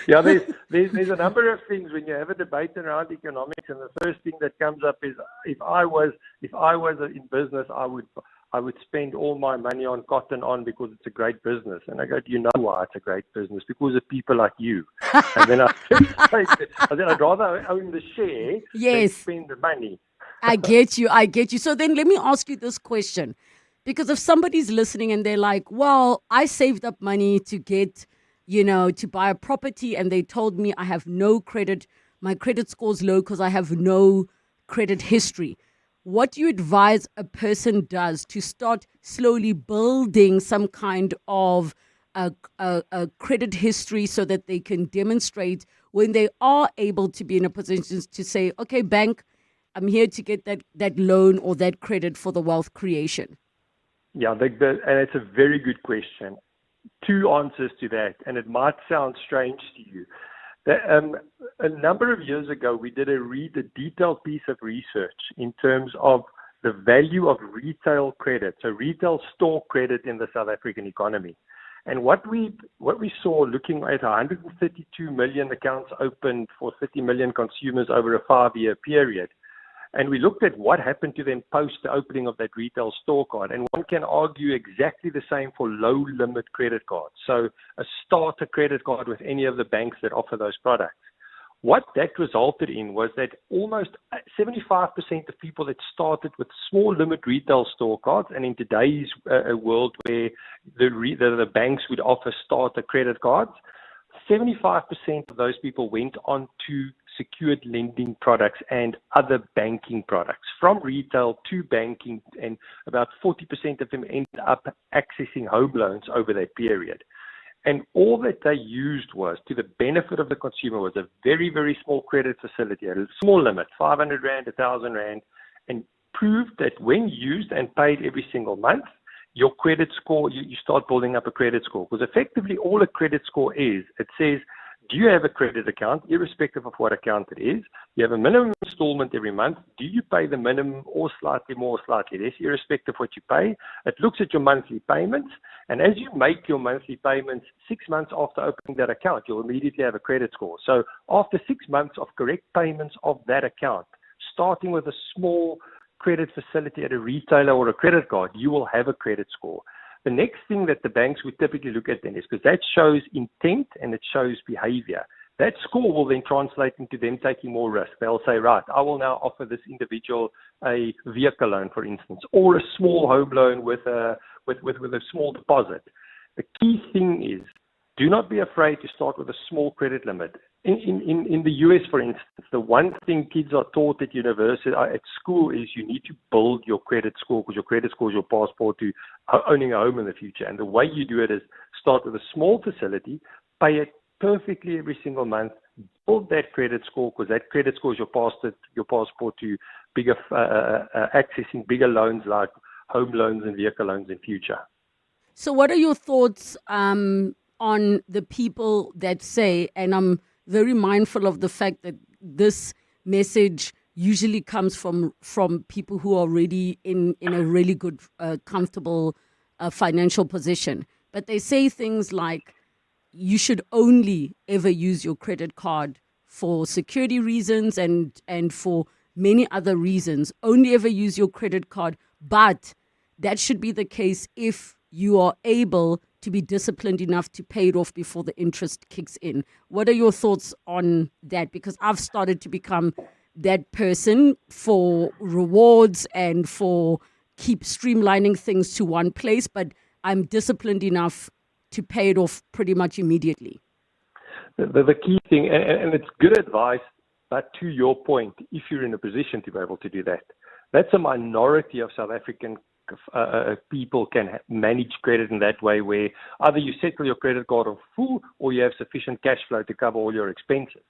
Yeah, there's a number of things when you have a debate around economics, and the first thing that comes up is if I was in business, I would spend all my money on Cotton On because it's a great business. And I go, do you know why it's a great business? Because of people like you. And then I'd rather own the share than spend the money. I get you. So then let me ask you this question. Because if somebody's listening and they're like, well, I saved up money to get, to buy a property, and they told me I have no credit, my credit score's low because I have no credit history. What do you advise a person does to start slowly building some kind of a credit history so that they can demonstrate when they are able to be in a position to say, okay, bank, I'm here to get that loan or that credit for the wealth creation? Yeah, and it's a very good question. Two answers to that, and it might sound strange to you. A number of years ago, we did a detailed piece of research in terms of the value of retail credit, so retail store credit in the South African economy. And what we saw, looking at 132 million accounts opened for 30 million consumers over a 5-year period, and we looked at what happened to them post the opening of that retail store card. And one can argue exactly the same for low limit credit cards. So a starter credit card with any of the banks that offer those products. What that resulted in was that almost 75% of people that started with small limit retail store cards, and in today's world where the banks would offer starter credit cards, 75% of those people went on to secured lending products and other banking products, from retail to banking, and about 40% of them ended up accessing home loans over that period. And all that they used was, to the benefit of the consumer, was a very, very small credit facility, a small limit, 500 Rand, 1,000 Rand, and proved that when used and paid every single month, your credit score, you start building up a credit score. Because effectively all a credit score is, it says, do you have a credit account, irrespective of what account it is? You have a minimum installment every month. Do you pay the minimum or slightly more or slightly less, irrespective of what you pay? It looks at your monthly payments. And as you make your monthly payments 6 months after opening that account, you'll immediately have a credit score. So after 6 months of correct payments of that account, starting with a small credit facility at a retailer or a credit card, you will have a credit score. The next thing that the banks would typically look at then is, because that shows intent and it shows behavior. That score will then translate into them taking more risk. They'll say, right, I will now offer this individual a vehicle loan, for instance, or a small home loan with a small deposit. The key thing is, do not be afraid to start with a small credit limit. In the US, for instance, the one thing kids are taught at university, at school, is you need to build your credit score, because your credit score is your passport to owning a home in the future. And the way you do it is start with a small facility, pay it perfectly every single month, build that credit score, because that credit score is your passport to bigger accessing bigger loans like home loans and vehicle loans in future. So what are your thoughts on the people that say, and I'm very mindful of the fact that this message usually comes from people who are already in a really good, comfortable financial position. But they say things like, you should only ever use your credit card for security reasons and for many other reasons. Only ever use your credit card, but that should be the case if you are able to be disciplined enough to pay it off before the interest kicks in. What are your thoughts on that? Because I've started to become that person for rewards and for keep streamlining things to one place, but I'm disciplined enough to pay it off pretty much immediately. The key thing, and it's good advice, but to your point, if you're in a position to be able to do that, that's a minority of South African people can manage credit in that way, where either you settle your credit card on full or you have sufficient cash flow to cover all your expenses.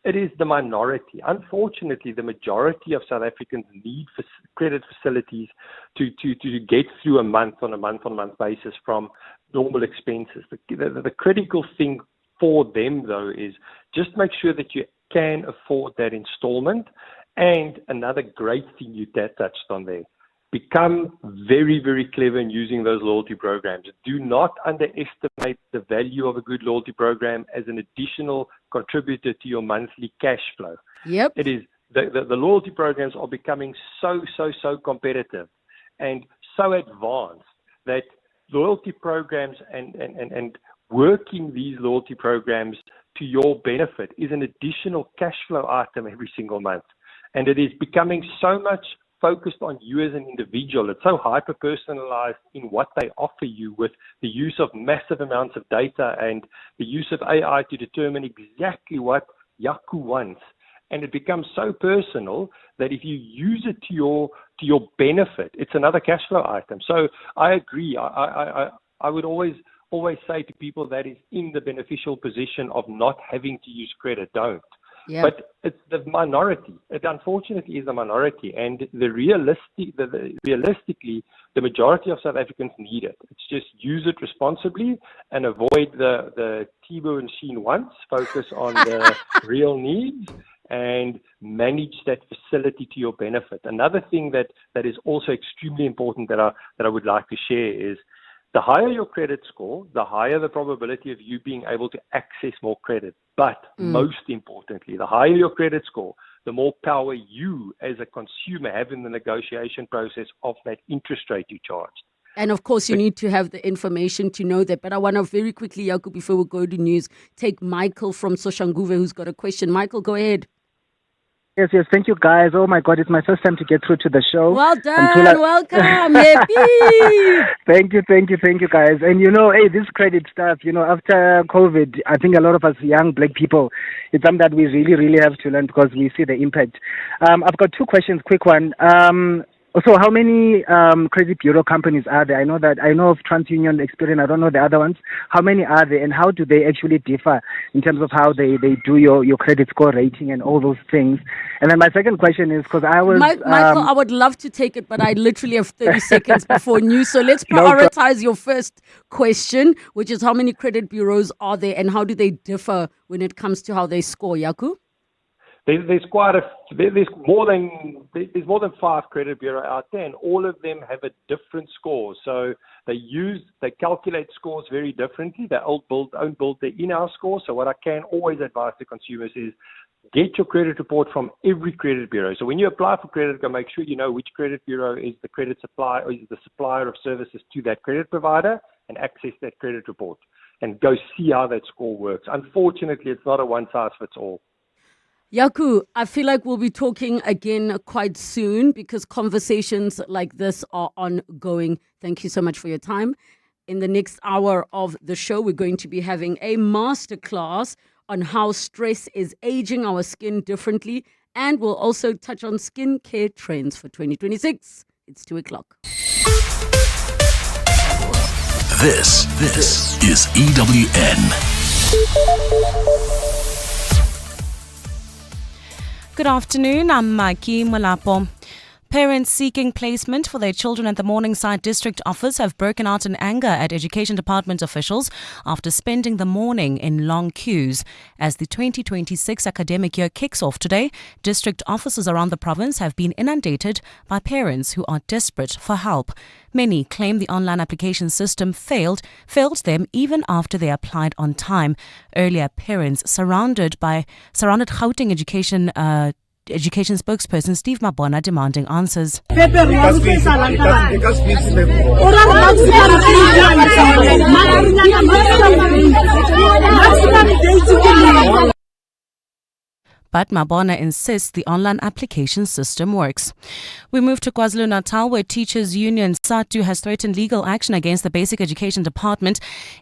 It is the minority. Unfortunately, the majority of South Africans need credit facilities to get through a month on a month-on-month basis from normal expenses. The critical thing for them, though, is just make sure that you can afford that installment. And another great thing you touched on there, become very, very clever in using those loyalty programs. Do not underestimate the value of a good loyalty program as an additional contributor to your monthly cash flow. Yep. It is the loyalty programs are becoming so competitive and so advanced that loyalty programs and working these loyalty programs to your benefit is an additional cash flow item every single month. And it is becoming so much focused on you as an individual. It's so hyper-personalized in what they offer you, with the use of massive amounts of data and the use of AI to determine exactly what Yaku wants. And it becomes so personal that if you use it to your benefit, it's another cash flow item. So I agree. I would always say to people that is in the beneficial position of not having to use credit, don't. Yeah. But it's the minority. It unfortunately is a minority, and realistically, the majority of South Africans need it. It's just use it responsibly and avoid the Tibo and Sheen wants. Focus on the real needs and manage that facility to your benefit. Another thing that is also extremely important that I would like to share is, the higher your credit score, the higher the probability of you being able to access more credit. But most importantly, the higher your credit score, the more power you as a consumer have in the negotiation process of that interest rate you charged. And of course, you need to have the information to know that. But I want to very quickly, Yaku, before we go to news, take Michael from Soshanguve, who's got a question. Michael, go ahead. Yes, thank you, guys. Oh my God, it's my first time to get through to the show. Well done, welcome, happy. Thank you, guys. And this credit stuff, after COVID, I think a lot of us young black people, it's something that we really, really have to learn because we see the impact. I've got two questions, quick one. So how many credit bureau companies are there? I know of TransUnion, Experian. I don't know the other ones. How many are there, and how do they actually differ in terms of how they do your credit score rating and all those things? And then my second question is, because I was... Michael, I would love to take it, but I literally have 30 seconds before news. So let's prioritize your first question, which is how many credit bureaus are there and how do they differ when it comes to how they score, Yaku? There's more than 5 credit bureaus out there, and all of them have a different score. So they calculate scores very differently. They own build their in-house score. So what I can always advise to consumers is get your credit report from every credit bureau. So when you apply for credit, go make sure you know which credit bureau is the credit supplier or is the supplier of services to that credit provider, and access that credit report and go see how that score works. Unfortunately, it's not a one-size-fits-all. Yaku, I feel like we'll be talking again quite soon because conversations like this are ongoing. Thank you so much for your time. In the next hour of the show, we're going to be having a masterclass on how stress is aging our skin differently. And we'll also touch on skincare trends for 2026. It's 2:00. This is EWN. Good afternoon, I'm Maki Molapo. Parents seeking placement for their children at the Morningside District Office have broken out in anger at Education Department officials after spending the morning in long queues. As the 2026 academic year kicks off today, district offices around the province have been inundated by parents who are desperate for help. Many claim the online application system failed them even after they applied on time. Earlier, parents surrounded Gauteng Education spokesperson Steve Mabona demanding answers. But Mabona insists the online application system works. We move to KwaZulu-Natal, where Teachers Union SATU has threatened legal action against the Basic Education Department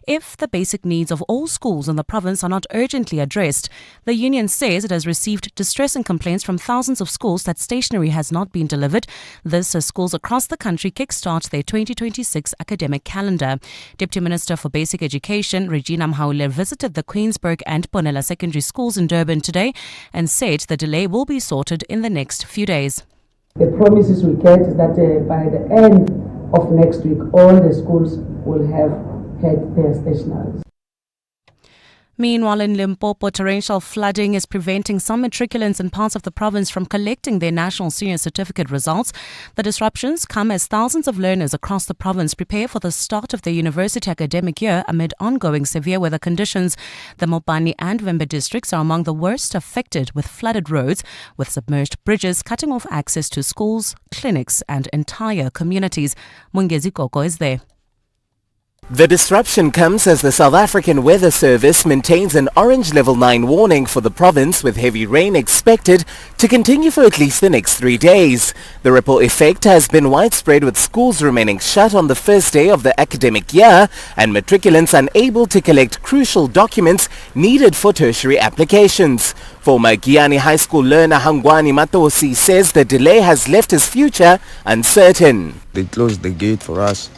if the basic needs of all schools in the province are not urgently addressed. The union says it has received distressing complaints from thousands of schools that stationery has not been delivered. This as schools across the country kickstart their 2026 academic calendar. Deputy Minister for Basic Education, Regina Mhaule, visited the Queensburg and Ponela secondary schools in Durban today and said the delay will be sorted in the next few days. The promises we get is that by the end of next week, all the schools will have had their stationaries. Meanwhile, in Limpopo, torrential flooding is preventing some matriculants in parts of the province from collecting their national senior certificate results. The disruptions come as thousands of learners across the province prepare for the start of their university academic year amid ongoing severe weather conditions. The Mopani and Vembe districts are among the worst affected, with flooded roads, with submerged bridges cutting off access to schools, clinics and entire communities. Mungezi Koko is there. The disruption comes as the South African Weather Service maintains an orange level 9 warning for the province, with heavy rain expected to continue for at least the next 3 days. The ripple effect has been widespread, with schools remaining shut on the first day of the academic year and matriculants unable to collect crucial documents needed for tertiary applications. Former Giani High School learner Hangwani Matosi says the delay has left his future uncertain. They closed the gate for us.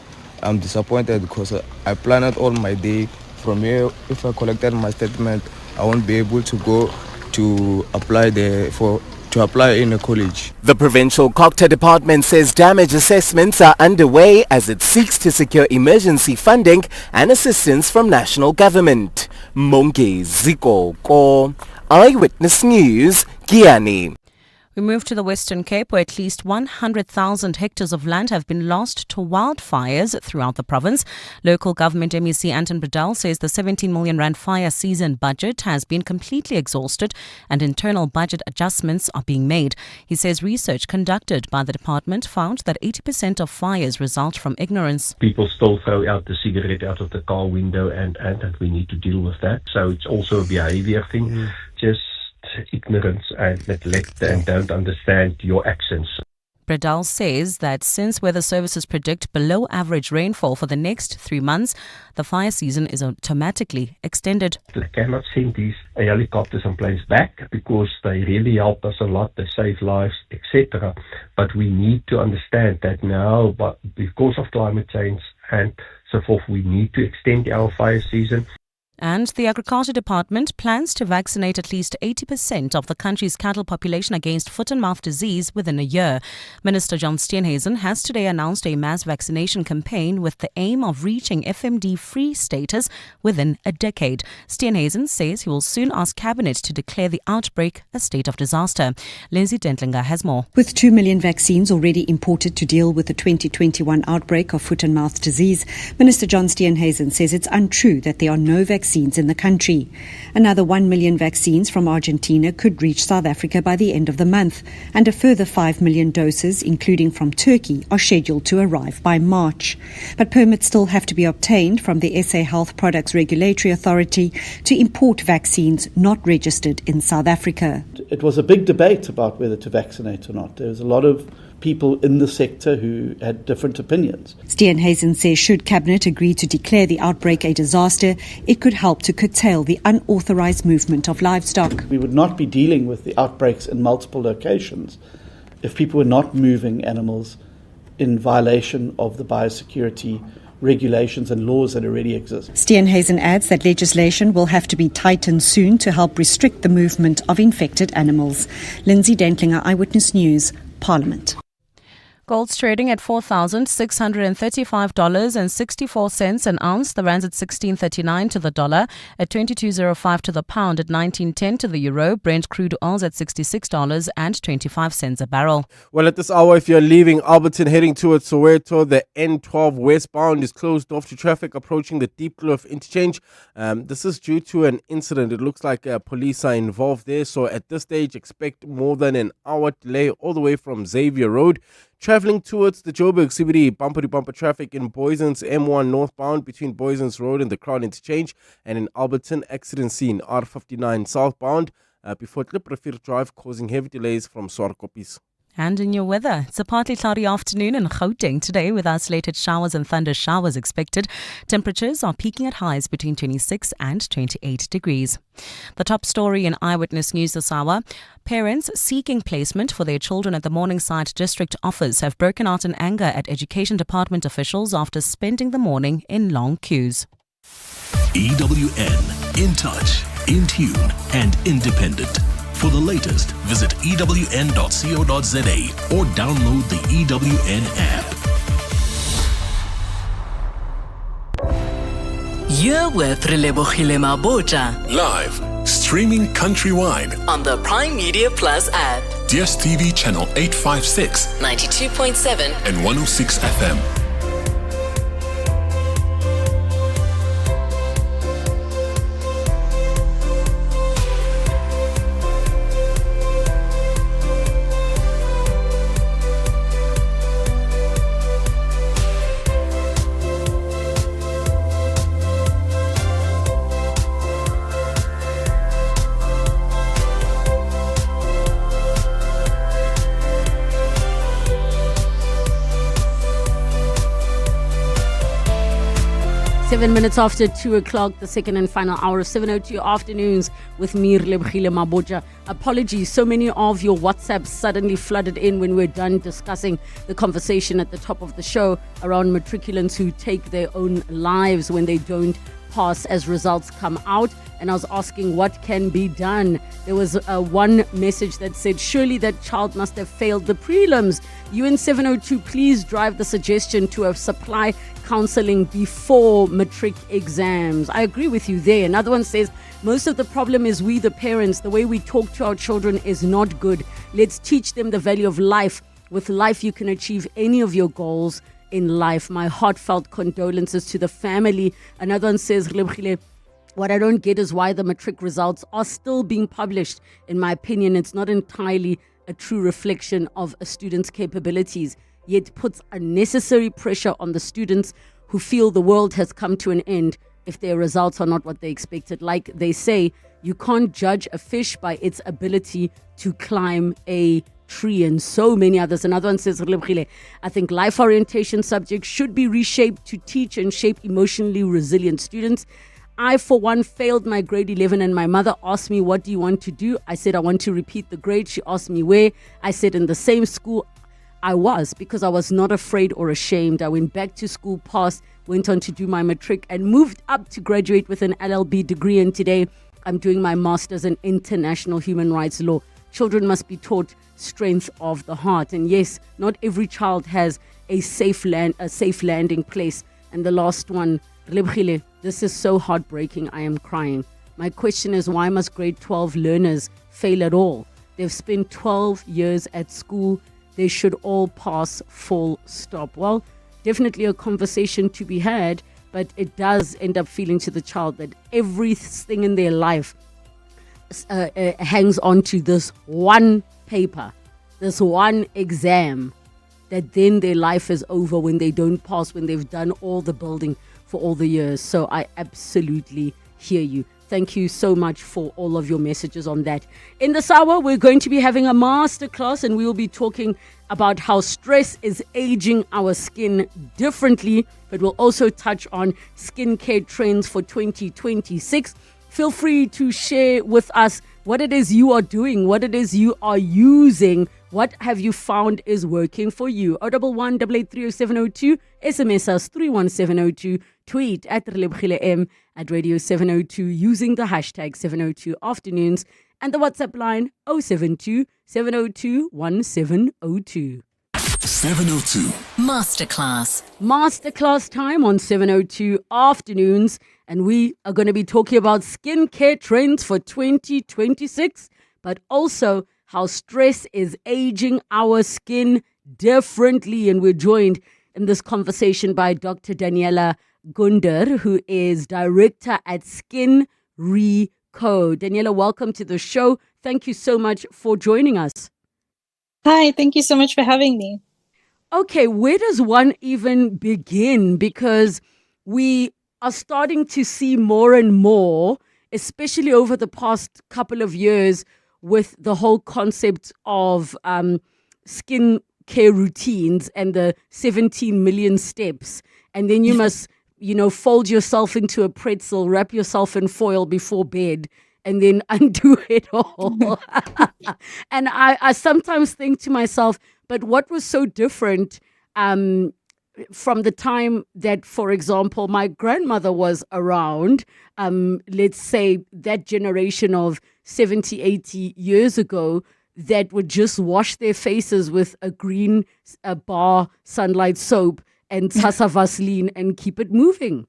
I'm disappointed because I planned all my day. From here, if I collected my statement, I won't be able to go to apply in a college. The provincial Cocta department says damage assessments are underway as it seeks to secure emergency funding and assistance from national government. Mongezi Koko, Eyewitness News, Giani. We move to the Western Cape, where at least 100,000 hectares of land have been lost to wildfires throughout the province. Local government MEC Anton Bredell says the 17 million rand fire season budget has been completely exhausted and internal budget adjustments are being made. He says research conducted by the department found that 80% of fires result from ignorance. People still throw out the cigarette out of the car window and we need to deal with that. So it's also a behavior thing. Just ignorance and neglect and don't understand your actions. Bredell says that since weather services predict below average rainfall for the next 3 months, the fire season is automatically extended. They cannot send these helicopters and planes back because they really help us a lot, they save lives, etc. But we need to understand that now, but because of climate change and so forth, we need to extend our fire season. And the Agriculture Department plans to vaccinate at least 80% of the country's cattle population against foot and mouth disease within a year. Minister John Steenhuisen has today announced a mass vaccination campaign with the aim of reaching FMD-free status within a decade. Steenhuisen says he will soon ask Cabinet to declare the outbreak a state of disaster. Lindsay Dentlinger has more. With 2 million vaccines already imported to deal with the 2021 outbreak of foot and mouth disease, Minister John Steenhuisen says it's untrue that there are no vaccines in the country. Another 1 million vaccines from Argentina could reach South Africa by the end of the month, and a further 5 million doses, including from Turkey, are scheduled to arrive by March. But permits still have to be obtained from the SA Health Products Regulatory Authority to import vaccines not registered in South Africa. It was a big debate about whether to vaccinate or not. There was a lot of people in the sector who had different opinions. Steenhuisen says should Cabinet agree to declare the outbreak a disaster, it could help to curtail the unauthorised movement of livestock. We would not be dealing with the outbreaks in multiple locations if people were not moving animals in violation of the biosecurity regulations and laws that already exist. Steenhuisen adds that legislation will have to be tightened soon to help restrict the movement of infected animals. Lindsay Dentlinger, Eyewitness News, Parliament. Gold's trading at $4,635.64 an ounce. The rand's at 16.39 to the dollar, at 22.05 to the pound, at 19.10 to the euro. Brent crude oil's at $66.25 a barrel. Well, at this hour, if you're leaving Alberton heading towards Soweto, the N12 westbound is closed off to traffic approaching the Deep Kloof interchange. This is due to an incident. It looks like police are involved there. So at this stage, expect more than an hour delay all the way from Xavier Road. Travelling towards the Joburg CBD, bumper-to-bumper traffic in Boyson's M1 northbound between Boyson's Road and the Crown Interchange, and in Alberton, accident scene R59 southbound before Kliprafir Drive, causing heavy delays from Swarkopis. And in your weather, it's a partly cloudy afternoon in Gauteng today with isolated showers and thunder showers expected. Temperatures are peaking at highs between 26 and 28 degrees. The top story in Eyewitness News this hour: parents seeking placement for their children at the Morningside District Office have broken out in anger at Education Department officials after spending the morning in long queues. EWN, in touch, in tune and independent. For the latest, visit ewn.co.za or download the EWN app. You're with Relebogile Mabotja Live, streaming countrywide on the Prime Media Plus app. DSTV channel 856, 92.7 and 106 FM. Minutes after 2 o'clock, the second and final hour of 7:02 afternoons with me, Relebogile Mabotja. Apologies, so many of your WhatsApps suddenly flooded in when we're done discussing the conversation at the top of the show around matriculants who take their own lives when they don't pass as results come out. And I was asking what can be done. There was one message that said, surely that child must have failed the prelims. UN 702, please drive the suggestion to have supply counseling before matric exams. I agree with you there. Another one says, most of the problem is we, the parents. The way we talk to our children is not good. Let's teach them the value of life. With life, you can achieve any of your goals in life. My heartfelt condolences to the family. Another one says, what I don't get is why the matric results are still being published. In my opinion, it's not entirely a true reflection of a student's capabilities, yet puts unnecessary pressure on the students who feel the world has come to an end if their results are not what they expected. Like they say, you can't judge a fish by its ability to climb a tree, and so many others. Another one says, I think life orientation subjects should be reshaped to teach and shape emotionally resilient students. I, for one, failed my grade 11 and my mother asked me, what do you want to do? I said, I want to repeat the grade. She asked me where. I said, in the same school I was, because I was not afraid or ashamed. I went back to school, passed, went on to do my matric and moved up to graduate with an LLB degree. And today I'm doing my master's in international human rights law. Children must be taught strength of the heart. And yes, not every child has a safe landing place. And the last one, Relebogile, this is so heartbreaking. I am crying. My question is, why must grade 12 learners fail at all? They've spent 12 years at school. They should all pass, full stop. Well, definitely a conversation to be had, but it does end up feeling to the child that everything in their life hangs on to this one paper, this one exam, that then their life is over when they don't pass, when they've done all the building for all the years. So I absolutely hear you. Thank you so much for all of your messages on that. In this hour, we're going to be having a masterclass, and we will be talking about how stress is aging our skin differently, but we'll also touch on skincare trends for 2026. Feel free to share with us what it is you are doing, what it is you are using. What have you found is working for you? 011 8830702, SMS us 31702, tweet at Relebogile M at Radio 702 using the hashtag 702 afternoons, and the WhatsApp line 072 702 1702. 702. Masterclass time on 702 afternoons, and we are going to be talking about skincare trends for 2026, but also how stress is aging our skin differently. And we're joined in this conversation by Dr. Daniela Gunder, who is director at Skin Reco. Daniela, welcome to the show. Thank you so much for joining us. Hi, thank you so much for having me. Okay, where does one even begin? Because we are starting to see more and more, especially over the past couple of years, with the whole concept of skin care routines and the 17 million steps. And then you must, fold yourself into a pretzel, wrap yourself in foil before bed, and then undo it all. And I sometimes think to myself, but what was so different from the time that, for example, my grandmother was around, let's say that generation of 70, 80 years ago, that would just wash their faces with a green bar sunlight soap and Sasa Vaseline and keep it moving.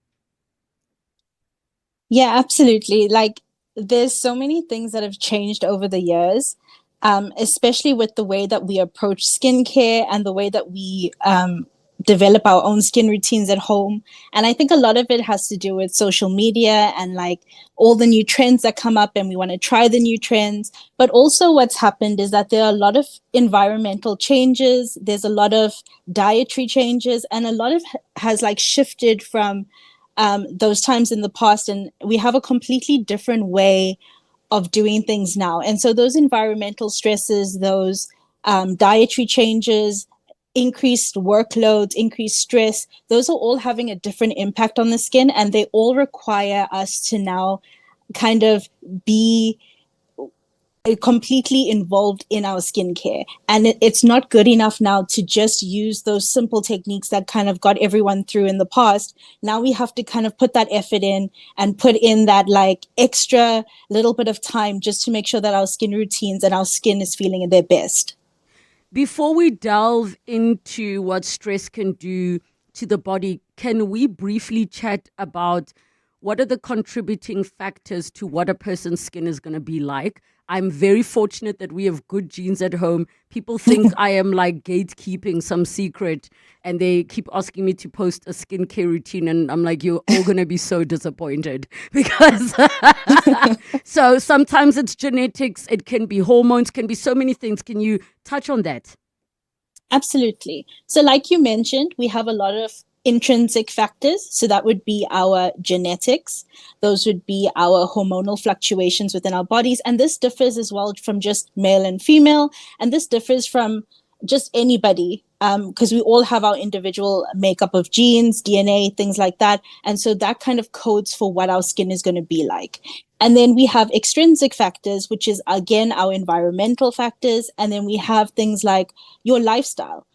Yeah, absolutely. Like, there's so many things that have changed over the years, especially with the way that we approach skincare and the way that we develop our own skin routines at home. And I think a lot of it has to do with social media and like all the new trends that come up, and we want to try the new trends. But also what's happened is that there are a lot of environmental changes. There's a lot of dietary changes, and a lot of has like shifted from those times in the past, and we have a completely different way of doing things now. And so those environmental stresses, those dietary changes, increased workloads, increased stress, those are all having a different impact on the skin, and they all require us to now kind of be completely involved in our skincare. And it's not good enough now to just use those simple techniques that kind of got everyone through in the past. Now we have to kind of put that effort in and put in that like extra little bit of time just to make sure that our skin routines and our skin is feeling at their best. Before we delve into what stress can do to the body, can we briefly chat about what are the contributing factors to what a person's skin is going to be like? I'm very fortunate that we have good genes at home. People think I am like gatekeeping some secret, and they keep asking me to post a skincare routine, and I'm like, you're all going to be so disappointed because so sometimes it's genetics, it can be hormones, can be so many things. Can you touch on that? Absolutely. So like you mentioned, we have a lot of intrinsic factors. So that would be our genetics. Those would be our hormonal fluctuations within our bodies. And this differs as well from just male and female. And this differs from just anybody, because we all have our individual makeup of genes, DNA, things like that. And so that kind of codes for what our skin is going to be like. And then we have extrinsic factors, which is, again, our environmental factors. And then we have things like your lifestyle.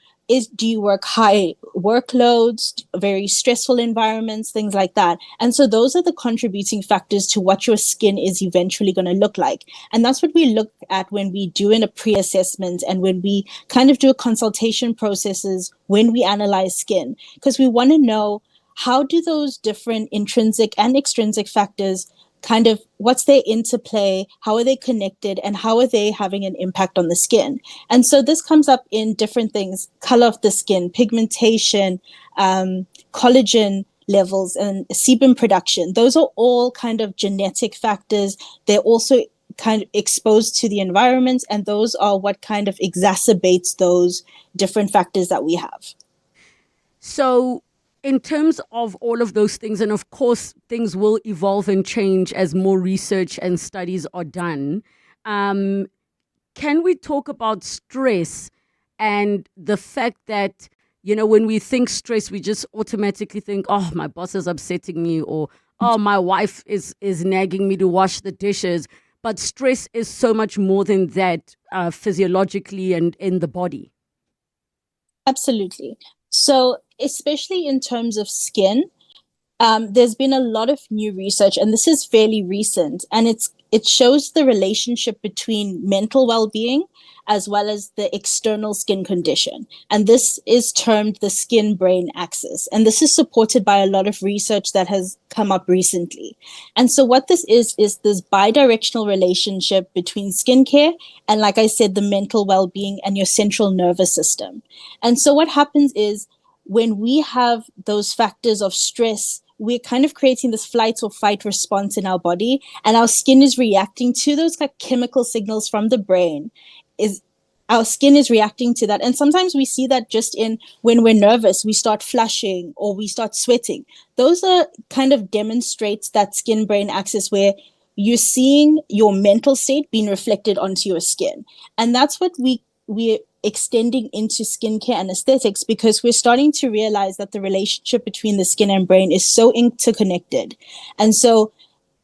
Do you work high workloads, very stressful environments, things like that? And so those are the contributing factors to what your skin is eventually going to look like. And that's what we look at when we do in a pre-assessment and when we kind of do a consultation processes when we analyze skin, because we want to know how do those different intrinsic and extrinsic factors kind of what's their interplay, how are they connected, and how are they having an impact on the skin. And so this comes up in different things: color of the skin, pigmentation, collagen levels, and sebum production. Those are all kind of genetic factors. They're also kind of exposed to the environment, and those are what kind of exacerbates those different factors that we have. So in terms of all of those things, and of course, things will evolve and change as more research and studies are done. Can we talk about stress and the fact that, when we think stress, we just automatically think, oh, my boss is upsetting me, or, oh, my wife is nagging me to wash the dishes. But stress is so much more than that, physiologically and in the body. Absolutely. So especially in terms of skin, There's been a lot of new research, and this is fairly recent, and it shows the relationship between mental well-being as well as the external skin condition. And this is termed the skin-brain axis. And this is supported by a lot of research that has come up recently. And so what this is this bidirectional relationship between skincare and, like I said, the mental well-being and your central nervous system. And so what happens is when we have those factors of stress, we're kind of creating this flight or fight response in our body, and our skin is reacting to those like chemical signals from the brain. Our skin is reacting to that. And sometimes we see that just in when we're nervous, we start flushing or we start sweating. Those are kind of demonstrates that skin brain axis where you're seeing your mental state being reflected onto your skin. And that's what we're extending into skincare and aesthetics, because we're starting to realize that the relationship between the skin and brain is so interconnected. And so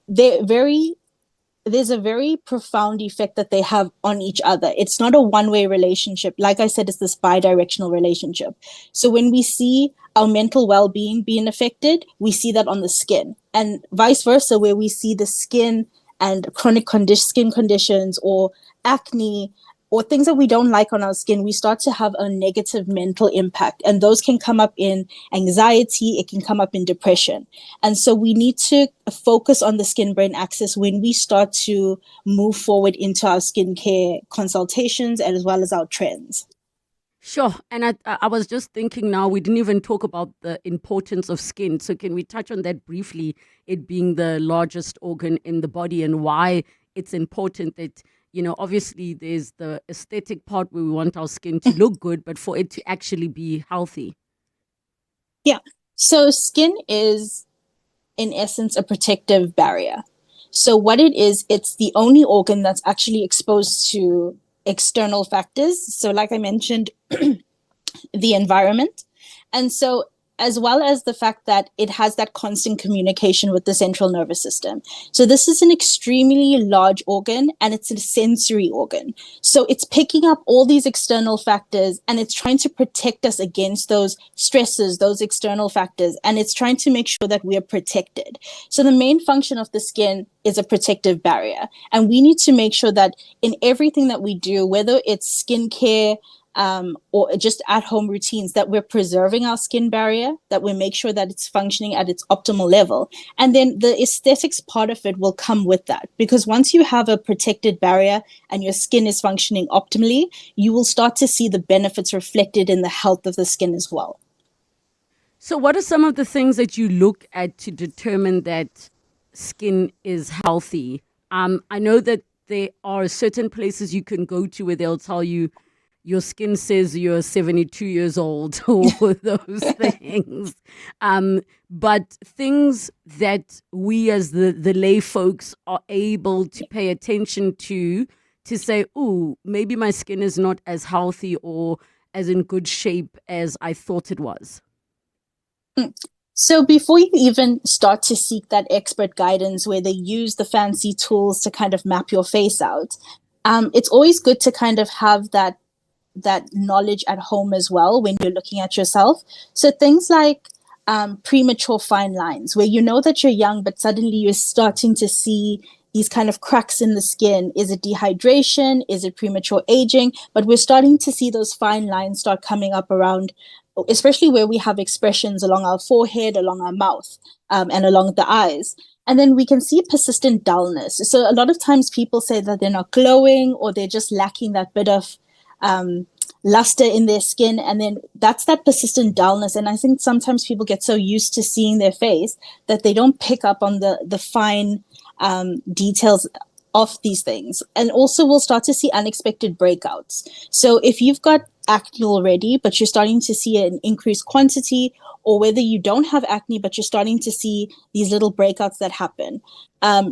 there's a very profound effect that they have on each other. It's not a one-way relationship. Like I said, it's this bi-directional relationship. So when we see our mental well-being being affected, we see that on the skin, and vice versa, where we see the skin and chronic skin conditions or acne or things that we don't like on our skin, we start to have a negative mental impact. And those can come up in anxiety, it can come up in depression. And so we need to focus on the skin-brain axis when we start to move forward into our skincare consultations as well as our trends. Sure. And I was just thinking now, we didn't even talk about the importance of skin. So can we touch on that briefly, it being the largest organ in the body and why it's important that, you know, obviously there's the aesthetic part where we want our skin to look good, but for it to actually be healthy. Yeah. So skin is, in essence, a protective barrier. So what it is, it's the only organ that's actually exposed to external factors. So like I mentioned, the environment. And so as well as the fact that it has that constant communication with the central nervous system. So this is an extremely large organ, and it's a sensory organ. So it's picking up all these external factors, and it's trying to protect us against those stresses, those external factors, and it's trying to make sure that we are protected. So the main function of the skin is a protective barrier. And we need to make sure that in everything that we do, whether it's skincare, or just at-home routines, that we're preserving our skin barrier, that we make sure that it's functioning at its optimal level. And then the aesthetics part of it will come with that. Because once you have a protected barrier and your skin is functioning optimally, you will start to see the benefits reflected in the health of the skin as well. So what are some of the things that you look at to determine that skin is healthy? I know that there are certain places you can go to where they'll tell you your skin says you're 72 years old or those things. But things that we as the lay folks are able to pay attention to say, ooh, maybe my skin is not as healthy or as in good shape as I thought it was. So before you even start to seek that expert guidance where they use the fancy tools to kind of map your face out, it's always good to kind of have that knowledge at home as well when you're looking at yourself. So things like premature fine lines, where you know that you're young, but suddenly you're starting to see these kind of cracks in the skin. Is it dehydration? Is it premature aging? But we're starting to see those fine lines start coming up around, especially where we have expressions along our forehead, along our mouth, and along the eyes. And then we can see persistent dullness. So a lot of times people say that they're not glowing or they're just lacking that bit of luster in their skin, and then that's that persistent dullness. And I think sometimes people get so used to seeing their face that they don't pick up on the fine details of these things. And also we'll start to see unexpected breakouts. So if you've got acne already, but you're starting to see an increased quantity, or whether you don't have acne, but you're starting to see these little breakouts that happen.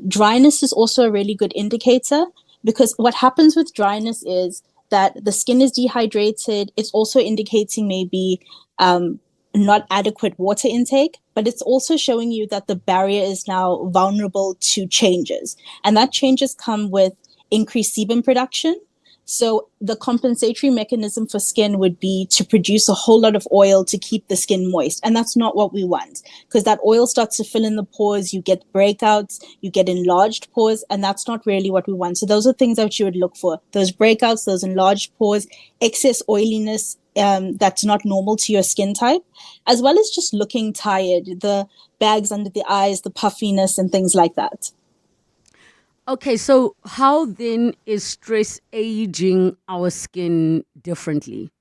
Dryness is also a really good indicator, because what happens with dryness is that the skin is dehydrated. It's also indicating maybe not adequate water intake, but it's also showing you that the barrier is now vulnerable to changes. And that changes come with increased sebum production. So the compensatory mechanism for skin would be to produce a whole lot of oil to keep the skin moist. And that's not what we want, because that oil starts to fill in the pores, you get breakouts, you get enlarged pores, and that's not really what we want. So those are things that you would look for. Those breakouts, those enlarged pores, excess oiliness that's not normal to your skin type, as well as just looking tired, the bags under the eyes, the puffiness, and things like that. Okay, so how then is stress aging our skin differently?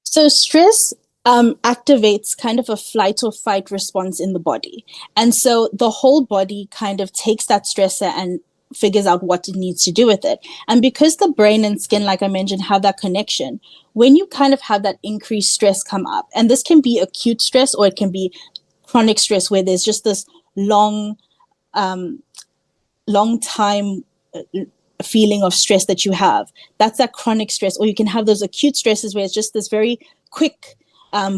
So stress activates kind of a flight or fight response in the body. And so the whole body kind of takes that stressor and figures out what it needs to do with it. And because the brain and skin, like I mentioned, have that connection, when you kind of have that increased stress come up, and this can be acute stress or it can be chronic stress where there's just this long time feeling of stress that you have. That's that chronic stress. Or you can have those acute stresses where it's just this very quick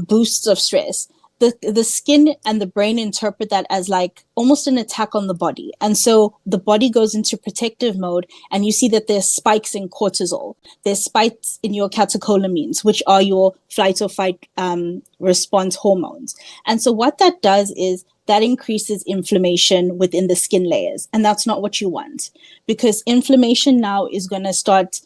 boosts of stress. The skin and the brain interpret that as like almost an attack on the body. And so the body goes into protective mode, and you see that there's spikes in cortisol. There's spikes in your catecholamines, which are your flight or fight response hormones. And so what that does is that increases inflammation within the skin layers. And that's not what you want, because inflammation now is going to start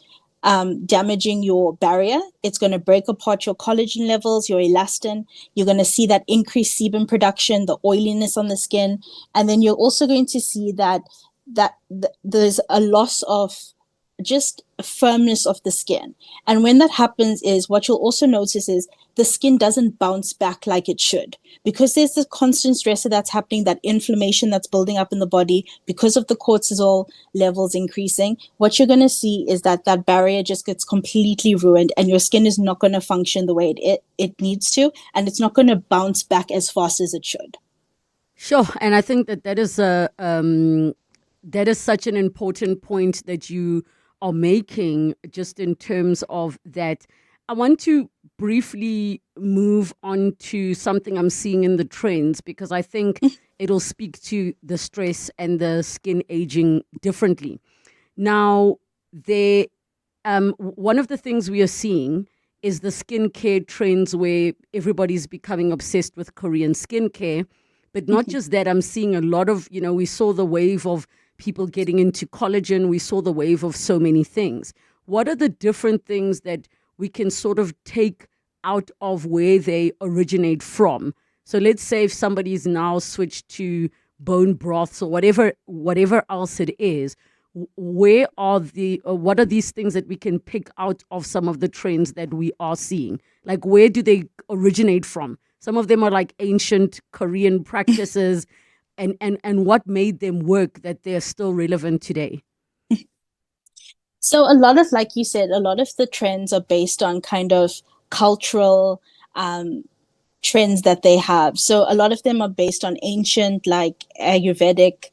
damaging your barrier. It's going to break apart your collagen levels, your elastin. You're going to see that increased sebum production, the oiliness on the skin. And then you're also going to see that there's a loss of just firmness of the skin. And when that happens is what you'll also notice is the skin doesn't bounce back like it should, because there's this constant stressor that's happening, that inflammation that's building up in the body because of the cortisol levels increasing. What you're going to see is that barrier just gets completely ruined, and your skin is not going to function the way it needs to, and it's not going to bounce back as fast as it should. Sure, and I think that is such an important point that you are making, just in terms of that. I want to briefly move on to something I'm seeing in the trends, because I think it'll speak to the stress and the skin aging differently. Now, one of the things we are seeing is the skincare trends, where everybody's becoming obsessed with Korean skincare. But not just that, I'm seeing a lot of, we saw the wave of people getting into collagen. We saw the wave of so many things. What are the different things that we can sort of take out of where they originate from? So let's say if somebody's now switched to bone broths or whatever else it is, what are these things that we can pick out of some of the trends that we are seeing? Like, where do they originate from? Some of them are like ancient Korean practices, and what made them work that they're still relevant today? So a lot of, like you said, a lot of the trends are based on kind of cultural trends that they have. So a lot of them are based on ancient, like Ayurvedic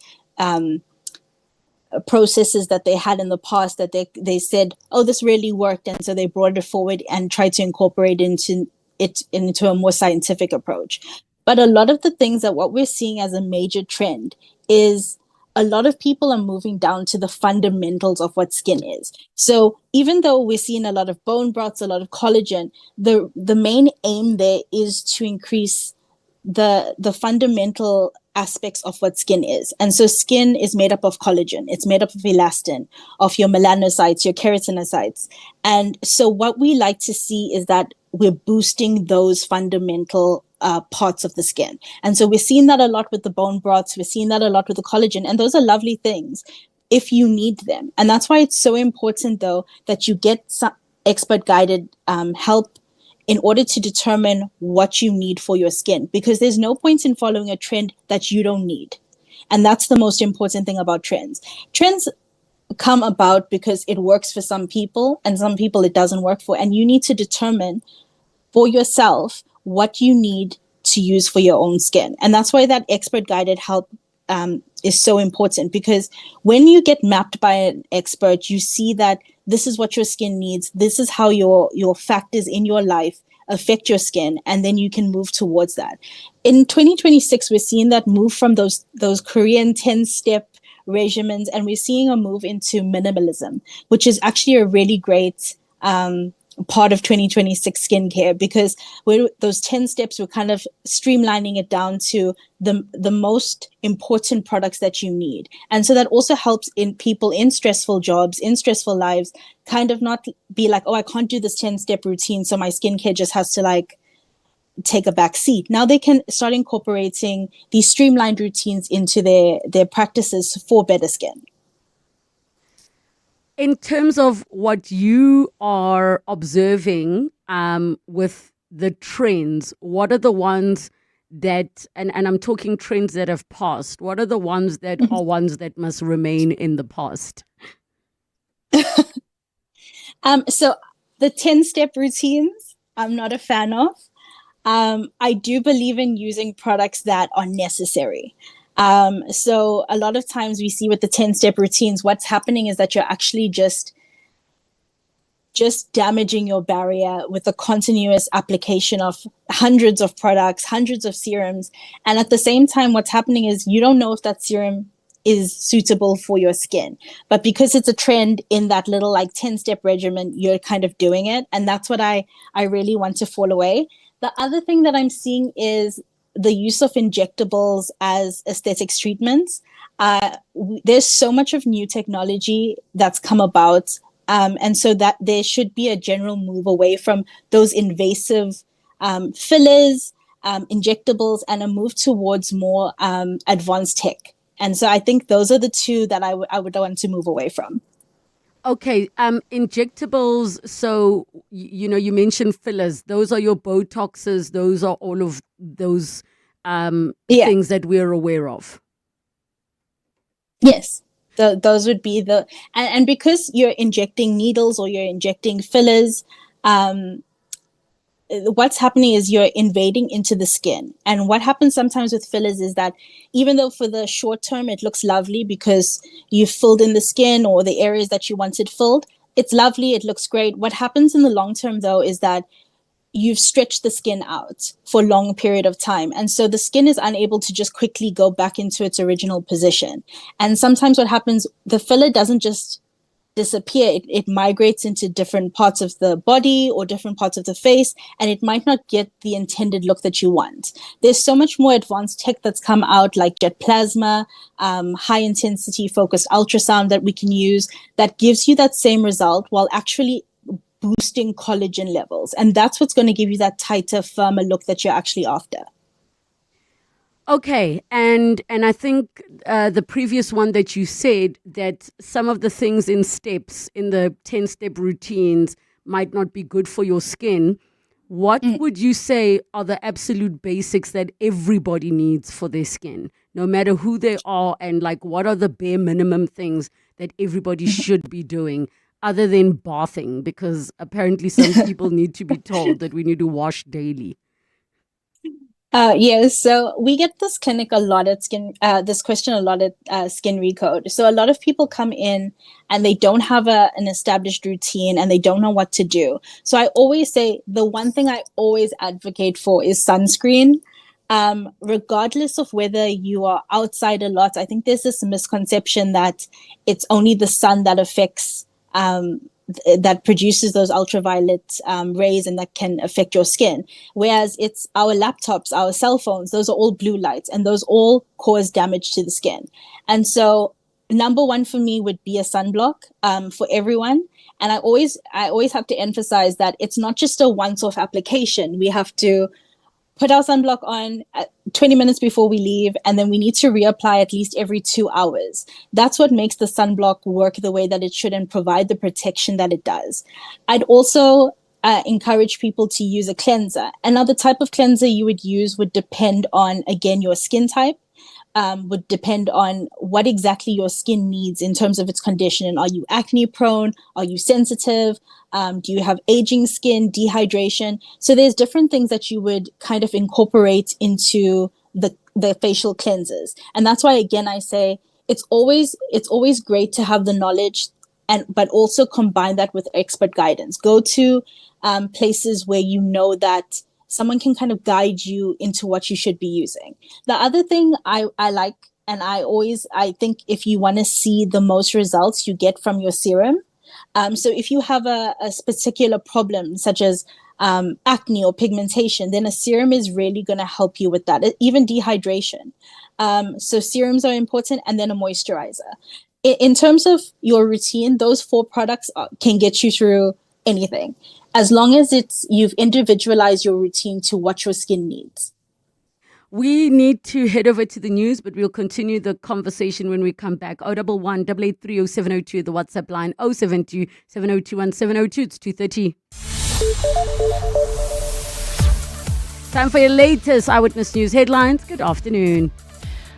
processes that they had in the past, that they said, oh, this really worked. And so they brought it forward and tried to incorporate into a more scientific approach. But a lot of the things that what we're seeing as a major trend is a lot of people are moving down to the fundamentals of what skin is. So even though we're seeing a lot of bone broths, a lot of collagen, the main aim there is to increase the fundamental aspects of what skin is. And so skin is made up of collagen. It's made up of elastin, of your melanocytes, your keratinocytes. And so what we like to see is that we're boosting those fundamental parts of the skin. And so we're seeing that a lot with the bone broths. We're seeing that a lot with the collagen. And those are lovely things if you need them. And that's why it's so important, though, that you get some expert guided help in order to determine what you need for your skin, because there's no point in following a trend that you don't need. And that's the most important thing about trends. Trends come about because it works for some people, and some people it doesn't work for. And you need to determine for yourself what you need to use for your own skin. And that's why that expert guided help is so important, because when you get mapped by an expert, you see that this is what your skin needs. This is how your factors in your life affect your skin, and then you can move towards that. In 2026, we're seeing that move from those Korean 10-step regimens, and we're seeing a move into minimalism, which is actually a really great part of 2026 skincare, because those 10 steps, we're kind of streamlining it down to the most important products that you need. And so that also helps in people in stressful jobs, in stressful lives, kind of not be like, oh, I can't do this 10-step routine, so my skincare just has to like take a back seat. Now they can start incorporating these streamlined routines into their practices for better skin. In terms of what you are observing with the trends, what are the ones that, and I'm talking trends that have passed, what are the ones that are ones that must remain in the past? So the 10-step routines, I'm not a fan of. I do believe in using products that are necessary. So a lot of times we see with the 10-step routines, what's happening is that you're actually just damaging your barrier with the continuous application of hundreds of products, hundreds of serums. And at the same time, what's happening is you don't know if that serum is suitable for your skin. But because it's a trend in that little like 10-step regimen, you're kind of doing it. And that's what I really want to fall away. The other thing that I'm seeing is the use of injectables as aesthetics treatments. There's so much of new technology that's come about. And so that there should be a general move away from those invasive fillers, injectables, and a move towards more advanced tech. And so I think those are the two that I would want to move away from. Okay, injectables. So, you mentioned fillers. Those are your Botoxes. Those are all of those things that we're aware of. Yes, those would be and because you're injecting needles or you're injecting fillers, what's happening is you're invading into the skin. And what happens sometimes with fillers is that even though for the short term it looks lovely because you filled in the skin or the areas that you wanted filled, it's lovely, it looks great. What happens in the long term though is that you've stretched the skin out for a long period of time. And so the skin is unable to just quickly go back into its original position. And sometimes what happens, the filler doesn't just disappear, it migrates into different parts of the body or different parts of the face, and it might not get the intended look that you want. There's so much more advanced tech that's come out, like jet plasma, high intensity focused ultrasound that we can use that gives you that same result while actually boosting collagen levels. And that's what's going to give you that tighter, firmer look that you're actually after. Okay, and I think the previous one that you said that some of the things in steps, in the 10-step routines, might not be good for your skin. What would you say are the absolute basics that everybody needs for their skin, no matter who they are, and like what are the bare minimum things that everybody should be doing other than bathing? Because apparently some people need to be told that we need to wash daily. Yes, so we get this clinic a lot at this question a lot at Skin Recode. So a lot of people come in and they don't have an established routine and they don't know what to do. So I always say the one thing I always advocate for is sunscreen. Regardless of whether you are outside a lot, I think there's this misconception that it's only the sun that affects that produces those ultraviolet rays and that can affect your skin. Whereas it's our laptops, our cell phones, those are all blue lights and those all cause damage to the skin. And so number one for me would be a sunblock for everyone. And I always have to emphasize that it's not just a once-off application. We have to put our sunblock on 20 minutes before we leave, and then we need to reapply at least every 2 hours. That's what makes the sunblock work the way that it should and provide the protection that it does. I'd also encourage people to use a cleanser. Another type of cleanser you would use would depend on, again, your skin type. Would depend on what exactly your skin needs in terms of its condition. And are you acne prone? Are you sensitive? Do you have aging skin, dehydration? So there's different things that you would kind of incorporate into the facial cleansers. And that's why, again, I say it's always great to have the knowledge, but also combine that with expert guidance. Go to places where you know that someone can kind of guide you into what you should be using. The other thing I like And I think if you want to see the most results, you get from your serum. So if you have a particular problem, such as acne or pigmentation, then a serum is really going to help you with that, even dehydration. So serums are important, and then a moisturizer. In terms of your routine, those 4 products can get you through anything, as long as you've individualized your routine to what your skin needs. We need to head over to the news, but we'll continue the conversation when we come back. 011 883 0702, the WhatsApp line 072 702 1702. It's 2:30. Time for your latest Eyewitness News headlines. Good afternoon.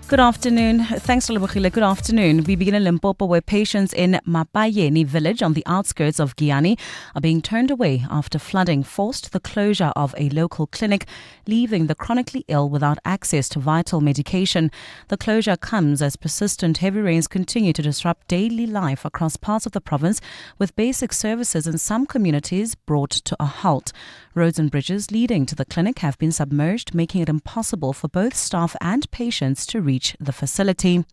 Good afternoon. Thanks, Relebogile. Good afternoon. We begin in Limpopo, where patients in Mapayeni village on the outskirts of Giyani are being turned away after flooding forced the closure of a local clinic, leaving the chronically ill without access to vital medication. The closure comes as persistent heavy rains continue to disrupt daily life across parts of the province, with basic services in some communities brought to a halt. Roads and bridges leading to the clinic have been submerged, making it impossible for both staff and patients to reach the facility.